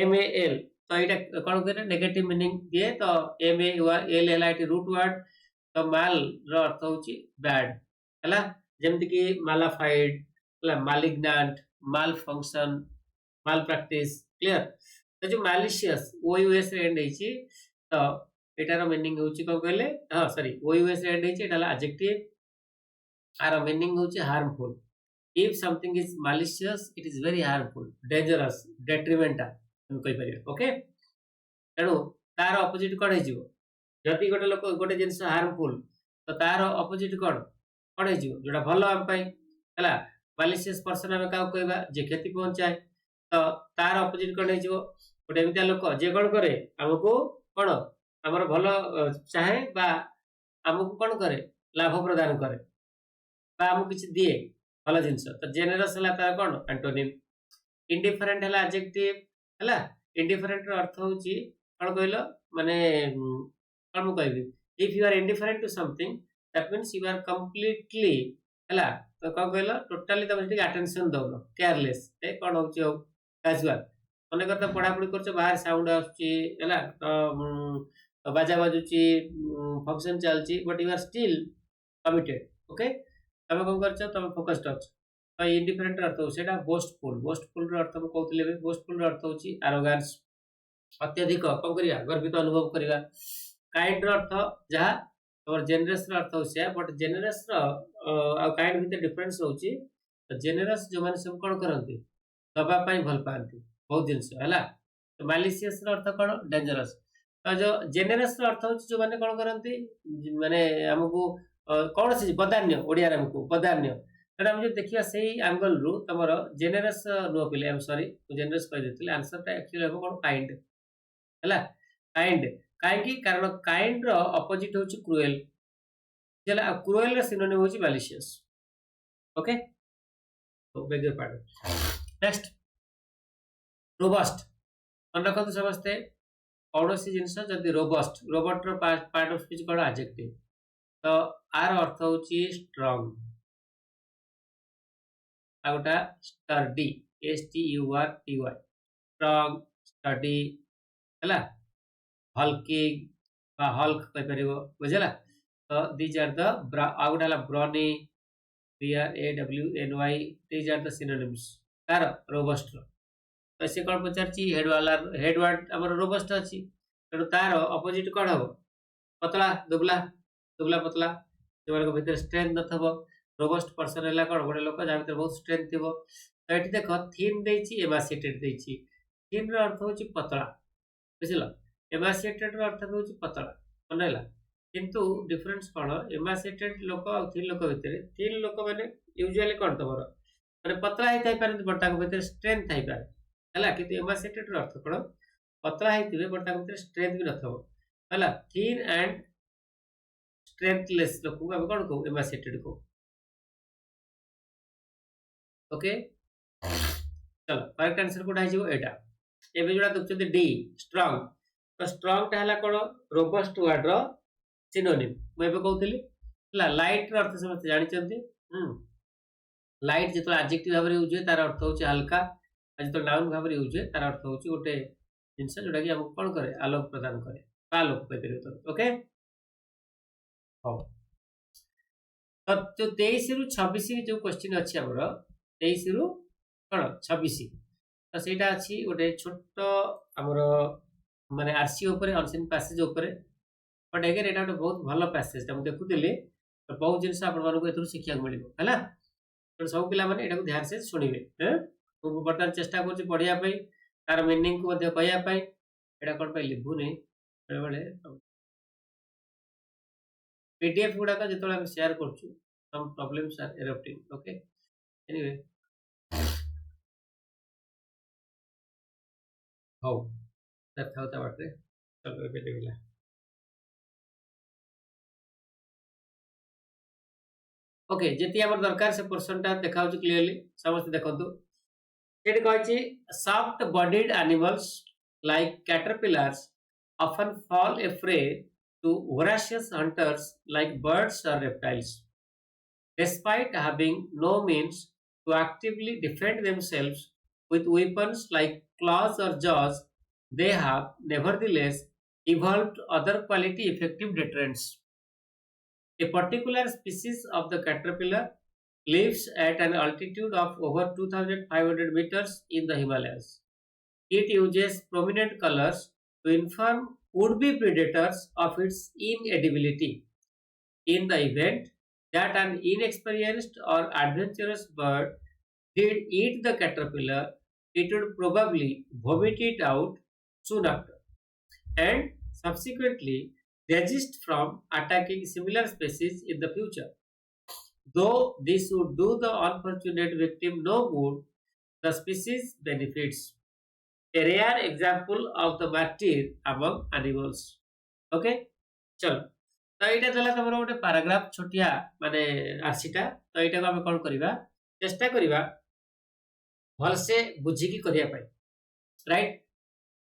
MAL ତ ଏଇଟା କ'ଣ କରେ ନେଗେଟିଭ ମିନିଂ ଦିଏ ତ MAL ହେଲା ଏଠି ରୁଟ୍ ୱାର୍ଡ ତ ମାଲ ର अर्थ होची बैड हला जेमति कि मालाफाइड हला मालिग्नांट माल फंक्शन माल प्रैक्टिस क्लियर तो जो मैलिशियस OUS रे एंड हेची तो एटार मीनिंग होची को कहले हां सॉरी OUS रे एंड हेची एटाला एडजेक्टिव आर मीनिंग होची harmful if something is malicious it is very harmful dangerous डेट्रिमेंटल हम कहि परिबे ओके तेणु तार ऑपोजिट कोन हेजिवो जदि गोटे लोक गोटे जिनिस हार्मफुल तो तार ऑपोजिट कोन हे जिवो जोटा भलो हम पई हला मालिशियस पर्सन आम क्या कहवा जे क्षति पहुंचाए तो तार अपोजिट कौन हो गोटे एमती लोक जे कौन करे आमको कौन आमर भल चाहे बा आमको कौन करे लाभ प्रदान करे बा आमको किसी दिए भल जिनस तो जेनेरस है तार कौन एंटोनिम इंडिफरेंट है एडजेक्टिव है इंडिफरेंट अर्थ हूँ कौन कहल माने कौन मुझे कहबी if you are indifferent to something that means you are completely है तो कौन कहल टोटाली तुम अटेंशन दौन केयरलेस कौन हो कैजुआल मन कर पढ़ापढ़ी कर बाहर साउंड आसला तो बाजा बाजुची फंक्शन चलती but you are still committed okay तुम कौन कर तुम फोकस्ड अच्छ तो इंडिफरेंट अर्थ हो बोस्टफुल अर्थ मुझे कहते बोस्टफुल अर्थ हूँ आरोगांस अत्यधिक कौन करिया गर्वित अनुभव करवा काइंड अर्थ जहाँ तुम जेनेरस अर्थ हो बट जेनेरस काइंड भितर डिफरेन्स हो जेनेरस जो मैंने सब कौन करती दबापाई भल पाती बहुत जिनस है तो मालिशियस अर्थ कौन डेंजरस तो जो जेनेरस अर्थ हूँ जो मैंने कौन करती माने आमको कौन सी बदान्य ओडिया आमको बदान्य तेना आम जो देखा से आंगल रु तुम जेनेरस नुह पिले आई एम सॉरी जेनेरस कही आंसर एक्चुअली हम कौन काइंड है काइंड कहीं कारण काइंड अपोजिट हूँ क्रुएल क्रुएल सिनोनिम हूँ मालिशियस ओके तो बेग पार्ट नेक्स्ट रोबस्ट मन रखते समस्ते कौन सी जिनस जदि robust robot part of speech कौन एडजेक्टिव तो आर अर्थ हूँ strong outta study STURTY strong study है हल्किंग हल्क कहीपर बुझला तो these are the outta Brownie BRAWNY these are the synonyms तार रोबस्ट तो सी कौन पचार हेडवर्ड आम रोबस्ट अच्छी तेणु तार अपोजिट कौन हम पतला दुबला दुबला पतला जो भीतर स्ट्रेंथ न रोबस्ट पर्सन है कौन गोटे लोक जहाँ भीतर बहुत स्ट्रेंथ थी तो ये देख थीन एमासिएटेड थीन अर्थ हूँ पतला बुझल एमासिएटेड अर्थ हूँ पतला मन किंतु डिफरेंस कौन एमासिएटेड लोक और थीन लोक भितर थीन लोक मैंने यूजुअली कौन तुम मैंने पतला ही पारे बट भीतर स्ट्रेंथ थी पारे है कि एमासिएटेड अर्थ कौन पतला ही बट भीतर स्ट्रेंथ भी ना थीन एंड स्ट्रेंथलेस लोक को आम कौन कहू एमासिएटेड को ओके चलो करेक्ट आंसर कोटा यहाँ एवं जो देखते डी स्ट्रॉन्ग तो स्ट्रॉन्ग है कौन रोबस्ट वर्ड सिनोनिम मुझे कहती लाइट अर्थ समस्त जानते लाइट जो एडजेक्टिव भाव यूज हुए तार अर्थ हूँ हल्का जो नाउन भाव यूज हुए तार अर्थ हूँ गोटे जिनस जोटा कि आमको कौन करे आलोक प्रदान करे आलोक कहीपर ओके हाँ तो जो 23 रु 26 जो क्वेश्चन अच्छी आमर 23 रु कौन 26 तो सहीटा अच्छी गोटे छोट आमर माने RC unseen passage but again यहाँ गोटे बहुत भल पैसेज मुझे देखुली तो बहुत जिन आपको शिक्षा मिले है सब पे यहाँ ध्यान से शुणे मुझे बर्तमान चेष्टा कर पढ़ाई तार मीनिंग को कहवाई यहाँ कौन लिखुनी बेले पीडीएफ गुड़ाक जो शेयर कर some problems are erupting okay anyway how that how the water चलो पे देखला ओके जेती हमर दरकार से पोर्शन टा देखाउ क्लियरली समस्त देखंतु eight कहछि soft bodied animals like caterpillars often fall a prey to voracious hunters like birds or reptiles despite having no means to actively defend themselves with weapons like claws or jaws, they have nevertheless evolved other quality effective deterrents. A particular species of the caterpillar lives at an altitude of over 2,500 meters in the Himalayas. It uses prominent colors to inform would-be predators of its inedibility. In the event that an inexperienced or adventurous bird did eat the caterpillar, it would probably vomit it out soon after and subsequently desist from attacking similar species in the future. Though this would do the unfortunate victim no good, the species benefits. A rare example of the martyr among animals. Okay? चलो तो यहाँ देला तुम गोटे paragraph छोटिया माने आरसीटा तो यहाँ को आम कौन करवा चेष्टा करवा भलसे बुझिकी करने राइट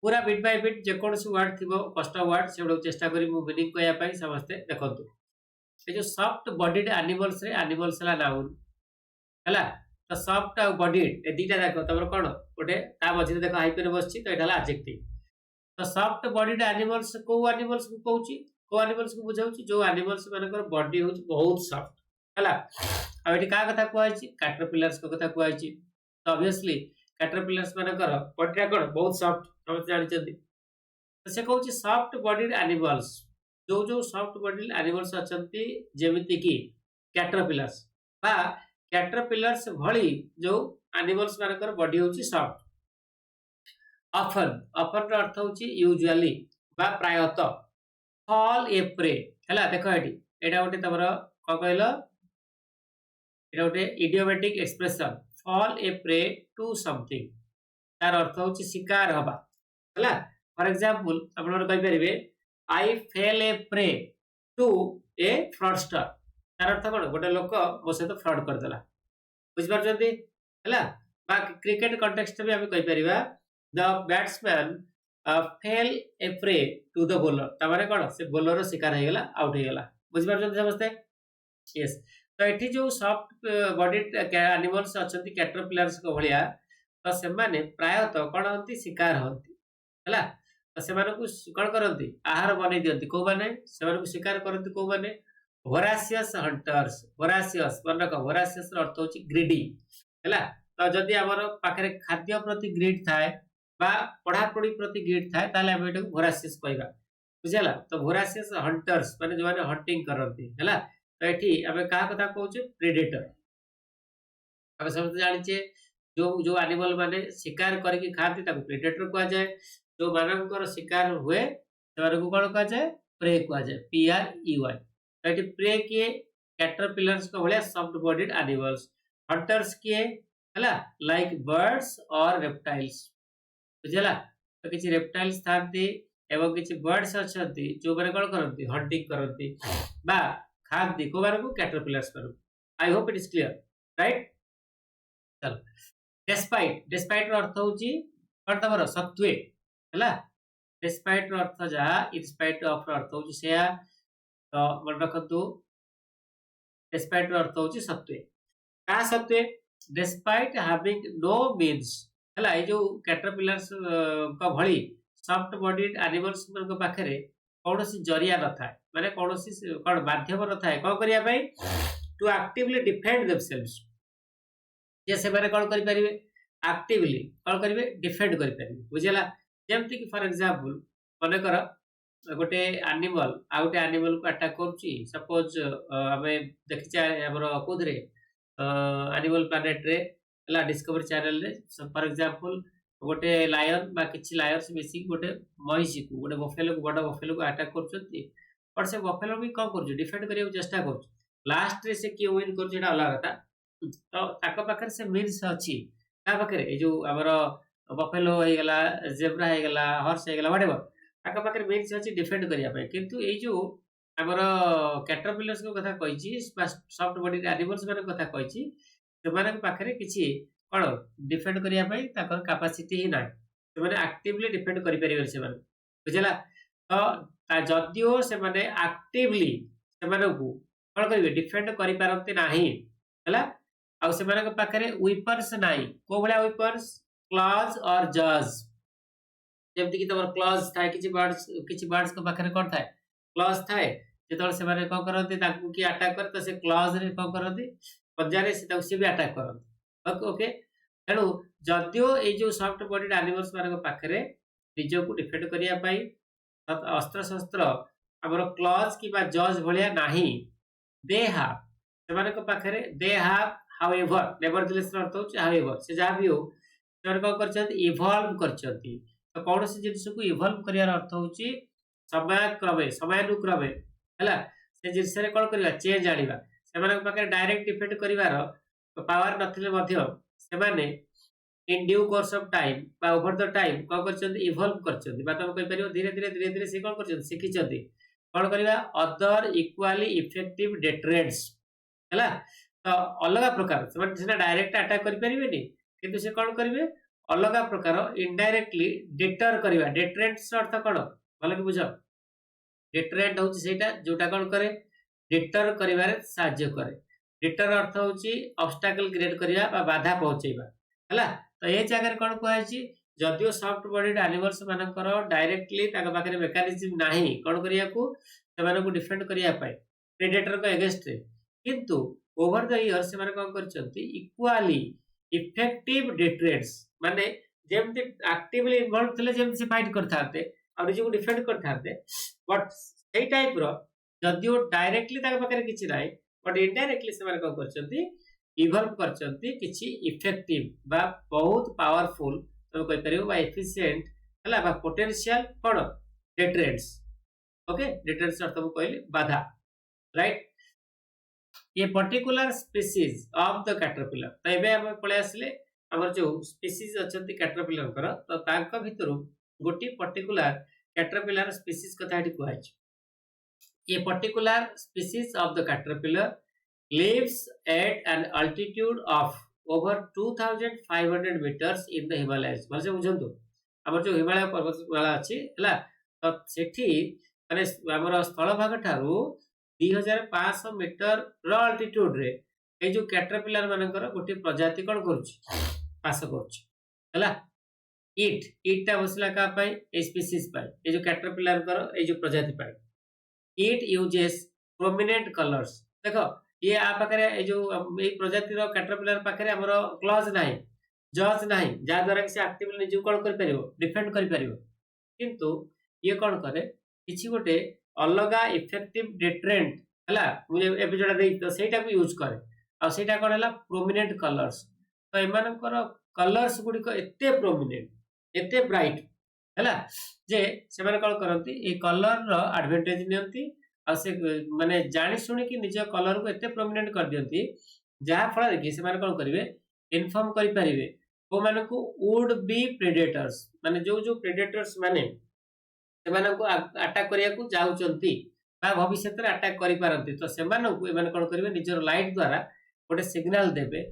पूरा बिट बाय बिट जेकोसी वर्ड थी कष्ट वर्ड से चेष्टा करी मीनिंग कहवाई समस्ते देखु ये जो सॉफ्ट बॉडीड एनिमल्स रे एनिमल्स है नाउन है तो सॉफ्ट आ बॉडीड ए दीटा देख तुम कौन गोटे मझे देख हाइपेन बस तो यहाँ एडजेक्टिव तो सॉफ्ट बॉडीड एनिमल्स को एनिमल्स को कहूँ को एनिमल्स को बुझाऊँ जो एनिमल्स मानकर बॉडी हूँ बहुत सॉफ्ट है आठ क्या कथा कहुई कैटरपिलर्स कथा कहुई तो ऑब्वियसली कैटरपिलर्स मानकर बॉडी कौन बहुत सॉफ्ट समझ जानते तो से कहूँ सॉफ्ट बॉडीड एनिमल्स जो जो सॉफ्ट बॉडीड एनिमल्स अच्छा जमीती कि कैटरपिलर्स बा कैटरपिलर्स भली जो एनिमल्स मानकर बॉडी हूँ सॉफ्ट ऑफन ऑफन अर्थ हूँ यूजुअली बा प्रायतः फॉल ए प्रे है देख ये गोटे तुम कौन कहल ये गोटे idiomatic expression fall a prey to something तार अर्थ हूँ शिकार हवा है फॉर एग्जांपल आपरे I fell a prey to a fraudster तार अर्थ कौन गोटे लोक मो सहित फ्रॉड करदेला बुझिपार है क्रिकेट कंटेक्स्ट भी आम कहीपर the batsman fell a prey to the bowler तमाने कौन से बोलर शिकार होगला आउट होगला बुझिपार समस्ते यस तो ये जो सॉफ्ट बॉडीड एनिमल्स अच्छा कैटरपिलर्स को भाया तो से प्रायतः कौन होती शिकार होती है तो से कौन करती आहार बन दिखती कौ मैंने से शिकार करती कौ मैंने वोरासियस हंटर्स वोरासियस मन रख वोरासियस अर्थ हूँ ग्रीडी है तो जदि आम पाखे खाद्य प्रति ग्रीड थाए पढ़ापढ़ी प्रति ग्रीड थाए ताले आम ये वोरासियस कहवा बुझेगा तो वोरासियस हंटर्स माने जो मैंने हंटिंग करती है तो ये आम क्या कथा कहूँ प्रेडेटर आम समझते जाचे जो जो एनिमल माने शिकार करके खाती प्रेडेटर कह जाए जो मानकर शिकार हुए से कौन कह जाए प्रे कह जाए PREY तो ये प्रे किए कैटरपिलर्स को भाया सॉफ्ट बॉडीड एनिमल्स हंटर्स किए है लाइक बर्ड्स और रेप्टाइल्स बुझेगा तो किसी रेप्टाइल्स था एवं किसी बर्ड्स अच्छा जो मैंने कौन करती हंटिंग करती खाती को कैटरपिलर्स कर आई hope it is clear right चलो डेस्पाइट डेस्पाइट अर्थ हूँ कौन तुम सत्वे है डेस्पाइट अर्थ जहाँ इनस्पाइट ऑफ अर्थ हूँ से तो मन रखु डेस्पाइट अर्थ हूँ सत्वे क्या सत्वे डेस्पाइट हैविंग नो मीन्स है ये जो कैटरपिलर्स का भली सॉफ्ट बॉडीड एनिमल्स पाखे कौन जरिया न था माने कौन कौन माध्यम न था कौन करने टू एक्टिवली डिफेंड देमसेल्व्स जे से माने कौन करें एक्टिवली कौन करेंगे डिफेंड करें बुझेगा जमती कि फॉर एग्जांपल मनकर गोटे एनिमल आ गोटे एनिमल को अटैक करुच्ची सपोज आम देखीचे कौन एनिमल प्लानेट रे डिस्कवरी चैनल रे फॉर एग्जांपल गोटे लायन बा किछि लायर्स मिसिक गोटे महिषी को गोटे बफेलो को बड़ा बफेलो को अटैक करछथि और से बफेलो भी कौन कर डिफेंड करियो चेष्टा कर लास्ट रे से कि विन कर जेटा अलग कथा तो ताको पाखर से मीन्स अछि ता पाखर ए जो हमर बफेलो हे गेला जेब्रा हे गेला हॉर्स हे गेला व्हाटएवर ताको पाखर मीन्स अछि डिफेंड करिया पे किंतु ए जो हमर कैटरपिलर्स को कथा कहिछि सॉफ्ट बॉडी एनिमल्स माने कथा कहिछि से माने पाखरे किछि कौन डिफेंड करने कैपेसिटी ही ना से एक्टिवली डिफेंड कर बुझेगा तो जदिओ से एक्टिवली से कौन करेंगे डिफेंड करपारती ना है आखिर वेपन्स ना को भाया वेपन्स क्लॉज और जज जमती कि तुम क्लॉज थाए किसी बर्ड्स को पाखे कौन थाए क्लॉज थाए जो से कौन करती किए अटैक कर तो से क्लॉज रे कौन करती पंजारे से भी अटैक करती ओके तेणु जदिओ ये जो सॉफ्ट बॉडीड एनिमल्स मान पाखे निज को डिफेंड करने अस्त्र शस्त्र आमर क्लॉज कि जज भाया ना दे हाव से पाखे दे हाव हाउएवर नेवरदलेस अर्थ हो हाउएवर से जहाँ भी हो से कौन कर इवॉल्व कर तो कौन सी जिनस को इवॉल्व कर अर्थ हूँ समयानुक्रमे है से जिनस कौन करवा चेंज आने ସେମାନଙ୍କ ପାଖରେ ଡାଇରେକ୍ଟ ଇଫେକ୍ଟ କରିବାର ପାୱାର ନଥିଲେ ମଧ୍ୟ ସେମାନେ in due course of time बा ओवर द टाइम कौन कर इवॉल्व कर बा तुम कहि परियो धीरे धीरे से कौन कर शिखी कौन करवा अदर इक्वाली इफेक्टिव डेटरेंट्स है तो अलग प्रकार से डायरेक्ट अटैक करें किंतु से कौन करेंगे अलग प्रकार इनडायरेक्टली डेटर करवा डेटरेंट्स अर्थ कौन भल कि बुझ डेटरेंट हूँ जोटा कौन करे डेटर कर करे डेटर अर्थ हूँ ऑब्स्टेकल क्रिएट करवा बाधा पहुंचेबा है तो ये जगह कौन कहुई जदियो सॉफ्ट बॉडीड एनिमल्स मानकर डायरेक्टली पाखे मेकानिज्म नाही कौन करिया को सेमानकु डिफेंड करिया पाए प्रेडेटर को अगेंस्ट रे किंतु ओवर द इयर से माने कौन करचंती इक्वाली इफेक्टिव डेटरेंट्स माने जेमति एक्टिवली इन्वॉल्व थिले जेमति फाइट करथाते और निजे को डिफेंड करथाते बट सेही टाइप रो जदियो डायरेक्टली ताके पाखे किछि नाही बट इनडायरेक्टली से माने कौन करचंती इवॉल्व करचंती किछि इफेक्टिव बा बहुत पावरफुल तो कहि परियो बा एफिशिएंट हला बा पोटेंशियल कोन डेटरेंट्स ओके डेटरेंट्स अर्थ को कहले बाधा राइट ये particular species of the caterpillar तो एबे हम पळे आसले हमर जो स्पीसीज अछंती कैटरपिलर कर तो तांका भितरु गोटी पर्टिकुलर कैटरपिलर स्पीसीज कथा एठी कहै छै ये particular species of the caterpillar lives at an altitude of over 2500 meters in the Himalayas मतलब बुझंतु हमर जो हिमालय पर्वतमाला अछि हला तो सेठी माने हमर स्थल भाग ठारू 2500 मीटर रो अल्टीट्यूड रे ए जो कैटरपिलर मानकर गोटी प्रजाति कोन करूची पास करूची हला ईट ता बसला का पाई ए स्पीसीज पाई ए जो कैटरपिलर कर ए जो प्रजाति पाई ईट यूजेस प्रोमिनेंट कलर्स देखो ये आ पाखरे ए जो ए प्रजाति रो कैटरपिलर पाखरे हमरो क्लॉज नाही जज नाही जा द्वारा कि से एक्टिवली निजु कोन कर परियो डिफेंड कर परियो किंतु ये कोन करे किछि गोटे अलगा इफेक्टिव डेटरेंट हला मुझे एपिसोड दे तो सेटा को यूज करे आ सेटा कोन हला प्रोमिनेंट कलर्स तो एमानकर कलर्स गुडी को एते प्रोमिनेंट एते ब्राइट हला जे से माने कोन करंती ए कलर रो एडवांटेज नियंती से माने जानी सुनी कि निज कलर को एते प्रोमिनेंट कर दियंती जहा फल देखि से माने कोन करिवे इन्फॉर्म करि परिवे ओ माने को वुड बी प्रेडेटर्स माने जो जो प्रेडेटर्स माने से माने को अटैक करिया को जाउचंती बा भविष्य रे अटैक करि पारंती तो से माने को ए माने कोन करिवे निजर लाइट द्वारा गोटे सिग्नल देबे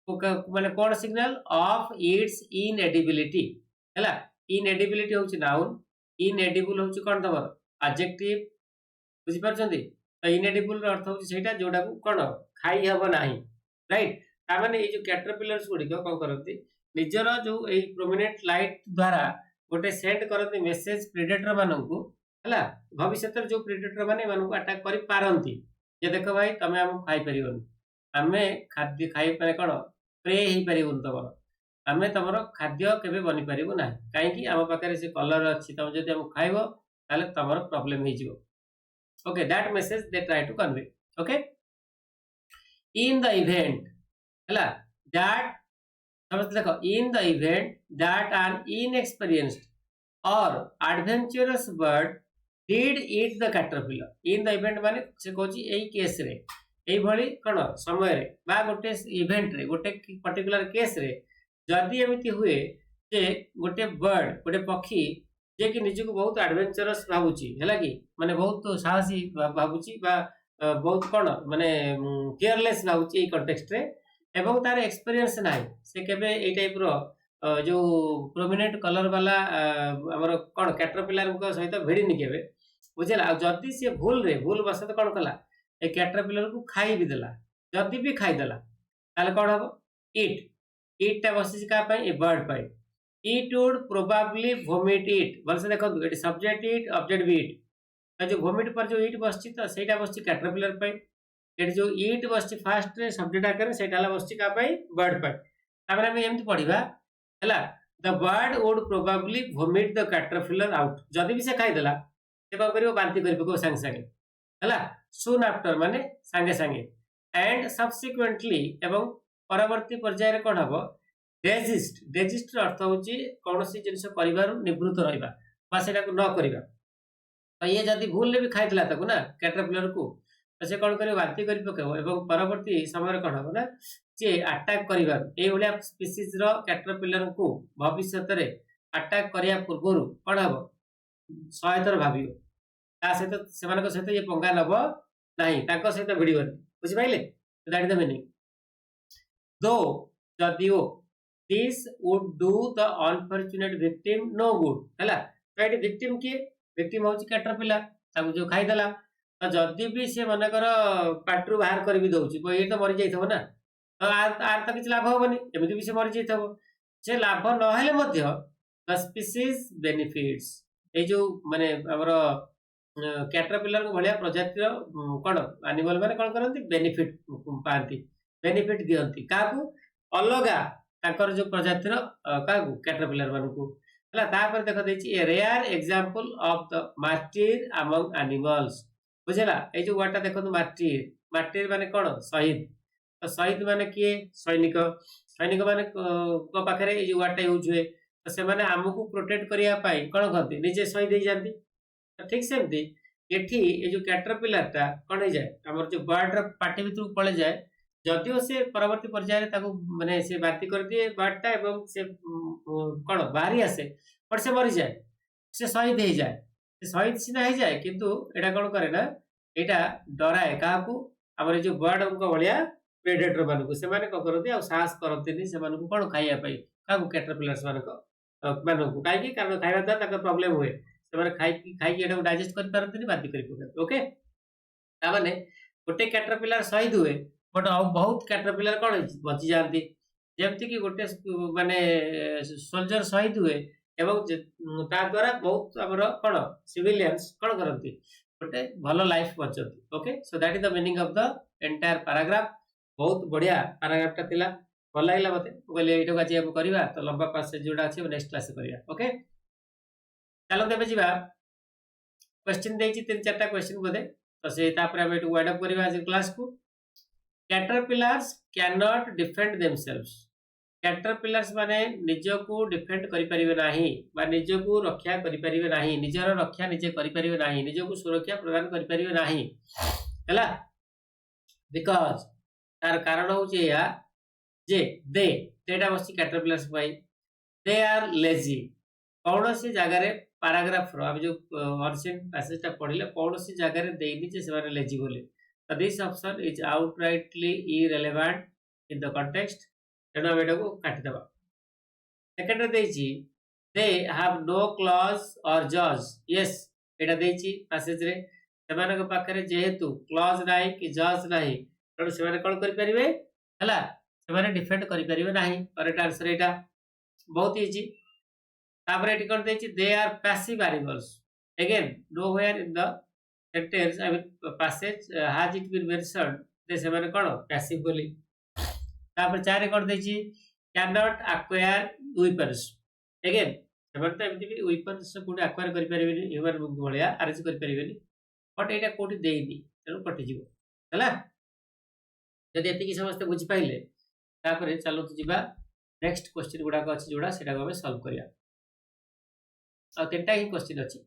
माने कोन सिग्नल ऑफ इट्स इनएडिबिलिटी हैला इनएडिबिलिटी होची नाउन इनएडिबल होची कोन तमर एडजेक्टिव बुझी पारछंती तो इनएडिबल अर्थ होची सेटा जोडा को कोन खाई हबो नाही राइट ता माने ए जो कैटरपिलर्स गुडी को कोन करंती निजर जो ए प्रोमिनेंट लाइट द्वारा गोटे सेंड करंती मेसेज प्रेडेटर माननकु हला भविष्य जो प्रेडेटर माने माननकु अटैक करि पारंती जे देखो भाई तमे हम खाई परिबोनी आमे खाद्य खाई पारे कोन प्रे ही परिबोन तमरो आमे तमरो खाद्य केबे बनि परिबो नाही काहे कि हम पाखरे से कलर अछि तम जदि हम खाइबो ताले तमरो प्रॉब्लम हे जिवो okay that message they try to convey okay in the event hela that समझ देखो in the event that an inexperienced or adventurous bird did eat the caterpillar in the event माने से कोची एई केस रे एई भली कोन समय रे बा गोटे इवेंट रे गोटे पर्टिकुलर केस रे जदी एमिति हुए जे गोटे बर्ड गोटे पक्षी जे कि निज को बहुत एडवेंचरस भाबुची हैला कि माने बहुत साहसी भाबुची बा बहुत कोन माने केयरलेस भाबुची ए कॉन्टेक्स्ट रे एवं तार एक्सपीरियंस नाही से केबे ए टाइप रो जो प्रोमिनेंट कलर वाला हमर कोन कैटरपिलर को सहित भिड़ी नि केबे बुझला जदी से भूल बसत कोन कला ए कैटरपिलर को खाई भी देला जदी भी खाई देला ताले कोन हबो ईट ता बसिस का पई ए बर्ड पई it would probably vomit it बल से देखो एटी सब्जेक्ट इट ऑब्जेक्ट भी इट तो जो वोमिट पर जो इट बसची तो सेटा बसची कैटरपिलर पे एटी जो इट बसची फास्ट रे सब्जेक्ट आकर सेटा ला बसची का पे बर्ड पे तापर हम एमति पढिबा हला the bird would probably vomit the caterpillar out जदी भी से खाई देला से का करियो बांती करबे को संग संगे हला सून आफ्टर माने संगे संगे एंड सब्सिक्वेंटली एवं परवर्ती पर्याय रे कोन हबो डेजिस्ट अर्थ होची कोनोसी जिंस परिवार निवृत्त रहिबा बा सेटा को न करिबा तो ये जदी भूल ले भी खाइतला तको ना कैटरपिलर को तो से कौन कर बांति कर पकेब एवं परवर्ती समय कौन हम ना जे अटैक कर स्पीसीज कैटरपिलर को भविष्य में अटैक करने पूर्व कौन हम 100 थर भाव सहित सहित ये पंगा नब ना सहित भिड़न बुझिपारे that is the meaning though जदिओ this would do the unfortunate victim no good है तो ये विक्टिम किए विक्टिम हूँ कैटरपिलर जो खाईदेला तो जदि भी सी मनकर पार्टी बाहर कर भी दौर ये तो मरी जाइए ना तो आर तो किसी लाभ हेनी एमती भी सी मरी जाइए से लाभ ना स्पीसीज बेनिफिट्स ये जो माने हमर कैटरपिलर को भाया प्रजातिर कौन एनिमल मैंने कौन करती बेनिफिट पाती बेनिफिट दिखती क्या अलगा ताकर जो प्रजातिर क्या कैटरपिलर मान को देख देखिए rare example of the martyr among animals बुझेगा ये जो वर्डटा देखो मार्टिर मार्टिर माने कौन शहीद तो शहीद माने किए सैनिक सैनिक माने पाखे ये वर्डटा यूज हुए तो से माने आमको प्रोटेक्ट करने कौन कहते निजे शहीद हो जाती तो ठीक सेमती एठी ये जो कैटरपिलरटा कौन हो जाए आम जो बर्ड पार्टी भर पड़े जाए जदिओ से परवर्ती पर्याय माने से बाती कर दिए बर्डटा एवं से कौन बाहरी आसे पर से मरी जाए से शहीद हो जाए शहीद सीना हो जाए किंतु एटा कौन करे ना यहाँ डराए क्या आम जो बर्ड भाया प्रेडेटर मान को कौन करती साहस करती से कौन खाइबा क्या कैटरपिलर्स मानक कहीं कारण खाଇବା द्वारा प्रोब्लेम हुए खाई डाइजेस्ट कर पारती बाती कर ओके ताने गोटे कैटरपिलर शहीद हुए बट बहुत कैटरपिलर कौन बची जाती जमती कि गोटे माने सोल्जर शहीद हुए एवं ता द्वारा बहुत आमर कौन सिविलियंस कौन करती गोटे भल लाइफ बचती okay so that is the meaning of the entire paragraph बहुत बढ़िया पैराग्राफटा थिला भल लगे मत कहले ये आज हम करवा तो लंबा पासेज जोड़ा अच्छे नेक्स्ट क्लास करवा ओके चलो तेज जा क्वेश्चन देती 3-4टा क्वेश्चन बोधे तो से वाइड अप करवा आज क्लास को caterpillars can not defend themselves caterpillars माने निज को डिफेंड करिपरिबे नाही बा निज को रक्षा करिपरिबे नाही निजर रक्षा निजे करिपरिबे नाही निज को सुरक्षा प्रदान करिपरिबे नाही हैला बिकॉज तार कारण होचे या जे देटा बस कैटरपिलर्स पाई दे आर लेजी कौन सी जगार पैराग्राफ रो जो अर्सेंट पैसेजटा पढ़ले कौन सी जगार देनी जे से लेजी बोली so this option is outrightly irrelevant in the context तेणु आम एटा को काटिदेवा सेकेंड देछि दे हैव नो क्लॉज और जज यस एटा देछि पैसेज रे सेमानक पाखरे जेहेतु क्लॉज नाही कि जज नाही तेणु सेमाने कोन करि परिबे हला सेमाने डिफेंड करि परिबे नाही करेक्ट आंसर एटा बहुत इजी तापर एटी कोन देछि they are passive animals again nowhere in the sentence I mean passage has it been mentioned they सेमाने कोन पैसिव बोली तापर 4 कोन देछि can not acquire weapons again सेमाने तो एमति भी वेपन्स कोडी एक्वायर करि परिबेनी ह्यूमन भलिया अरेंज करि परिबेनी बट एटा कोडी देइनी तेणु कटि जिवो हला जदि एति समस्त बुझि पाइले तापर चलो तो जिबा नेक्स्ट क्वेश्चन गुडा को अछि जोडा सेटा को हम सॉल्व करिया आ तीनटा ही क्वेश्चन अछि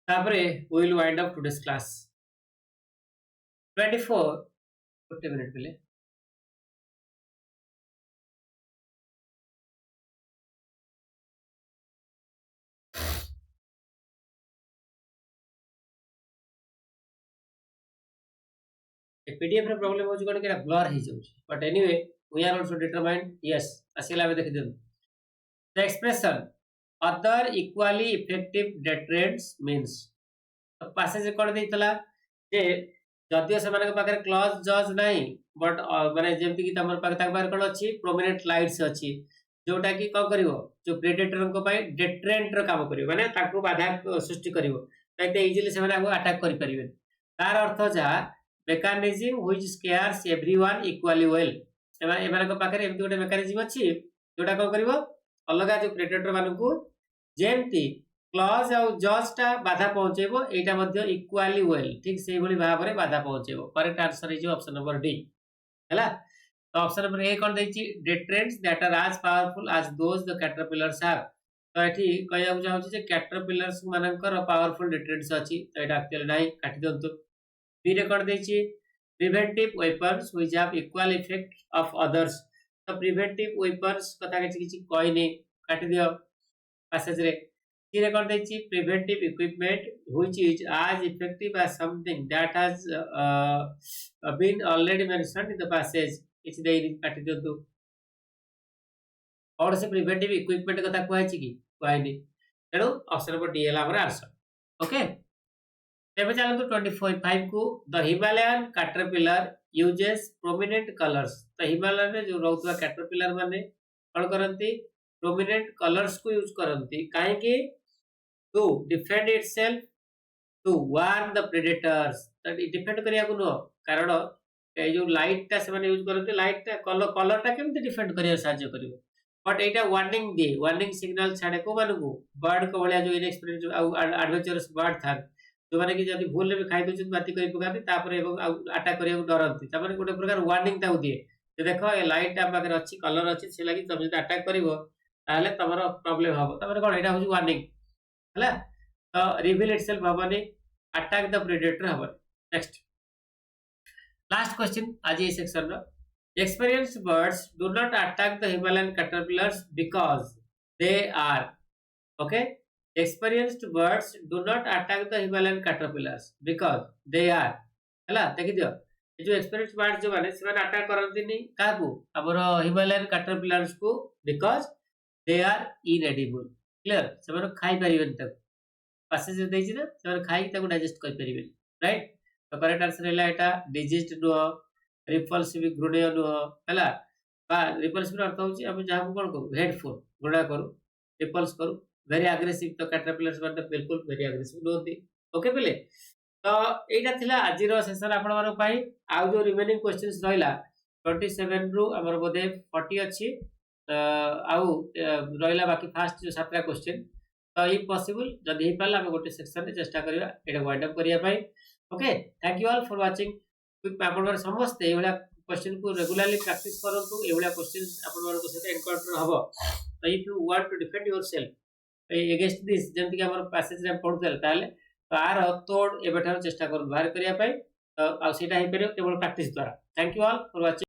तापर we will wind up today's class 24 40 minute पहले पीडीएफ रे प्रॉब्लम हो कोन के ब्लर हो जाउछ but anyway we are also determined yes असेला देख then the expression other equally effective deterrents means तो पैसेज कोन देतला जे जदियो से मानक पाखरे क्लॉज जज नाही बट माने जेमति कि तमर पाख ताक बाहर कोन अछि प्रोमिनेंट लाइट्स अछि जोटा कि को करिवो जो प्रेडेटर को पाई डेटरेंट रो काम करिवो माने ताकू बाधा सृष्टि करिवो ताइते इजीली से माने अटैक करि परिबे तार अर्थ जा mechanism which scares everyone equally well एमानक पाखरे एमति गोटे मेकानिज्म अछि जोटा को करिवो अलगा जो प्रेडेटर मानकू जेमति क्लॉज और जजटा बाधा पहुंचेबो एटा मध्ये इक्वली वेल ठीक सेही भली भाव रे बाधा पहुंचेबो correct answer is option number D हैला तो ऑप्शन नंबर ए कोन दैछि deterrents that are as powerful as those the caterpillars have तो ये कहूँ चाहूँ जे कैटरपिलर्स मानकर पावरफुल डिटरेंट्स अच्छी तो यहाँ एक्चुअली ना काटी दिंतु बी रे कर देछि preventive weapons which have equal effect of others तो प्रिवेंटिव वेपन्स कथा किछि कहनी काटी दियो पैसेज रे सी रे कर देछि preventive equipment which is as effective as something that has been already mentioned in the passage किछि देई काटी दियंतु और से प्रिवेंटिव इक्विपमेंट कथा कहछि कि कहनी तेणु ऑप्शन नंबर डी है हमर आंसर ओके तेबे चलतु 25 को the Himalayan caterpillar uses prominent colours तो हिमालय में जो रहउतवा कैटरपिलर माने कोन करंती प्रोमिनेंट कलर्स को यूज करंती काहे कि to defend itself to warn the predators तो डिफेंड करिया को नो कारण ए जो लाइट ता से माने यूज करंती लाइट ता कलर ता केमते डिफेंड करिया साहाय्य करिवो but Etah warning they warning signal छाड़े को मानू बर्ड को भलिया जो इनएक्सपीरियंस एडवेंचरस बर्ड था जो माने कि जदि भूल भी खाइ दउछ बाती करि पकाती तापर एवं अटैक करिया डरंती तापर गोटे प्रकार वार्निंग ताउ दिए जे देखो ए लाइट आ पाकर अछि कलर अछि से लागि तुम जदि अटैक करिवो ताले तमरो प्रॉब्लम हबो तापर कोन एटा होची वार्निंग हला तो रिवील इटसेल्फ हबनी अटैक द प्रेडेटर हबो नेक्स्ट लास्ट क्वेश्चन आज ये सेक्शन रो experienced birds do not attack the Himalayan caterpillars because they are okay experienced birds do not attack the Himalayan caterpillars because they are हला देखि दियो ए जो experienced birds जो माने से अटैक करंती नहीं काकू हमरो Himalayan caterpillars को because they are inedible clear से खाई परिबेन तक पैसेज देछि ना से खाई तक डाइजेस्ट कर परिबेन राइट तो करेक्ट आंसर हैला एटा डिजीज्ड नो रिपल्सिव घृणीय नुह है रिपल्सिव अर्थ हूँ आम जहाँ कौन करूँ हेडफोन घृणा करूँ रिपल्स करूँ वेरी आग्रेसिव तो कैटरपिलर्स मैंने बिल्कुल वेरी आग्रेसिव नुहति ओके पिले तो यहाँ थिला आज सेशन आपण आउ जो रिमेनिंग क्वेश्चंस रहा 27 रु आमर बोधे 40 अच्छी आउ रहा बाकी फास्ट जो 7 क्वेश्चन तो इफ पॉसिबल जदि हो पाला गोटे सेक्शन चेष्टा करबा एटा वाइंड अप करिया पाई okay thank you all for watching आपण समस्त एवढा क्वेश्चन को रेगुलरली प्रैक्टिस करंतु एवढा क्वेश्चंस आपण मानको सहित एनकाउंटर हबो तो if you want to defend yourself against this जेंति कि हमर पैसेज रे पढुतल ताले तो आर तोड़ एबेठार चेष्टा कर बाहर करिया पाई तो आ सेटा हे परियो केवल प्रैक्टिस द्वारा thank you all for watching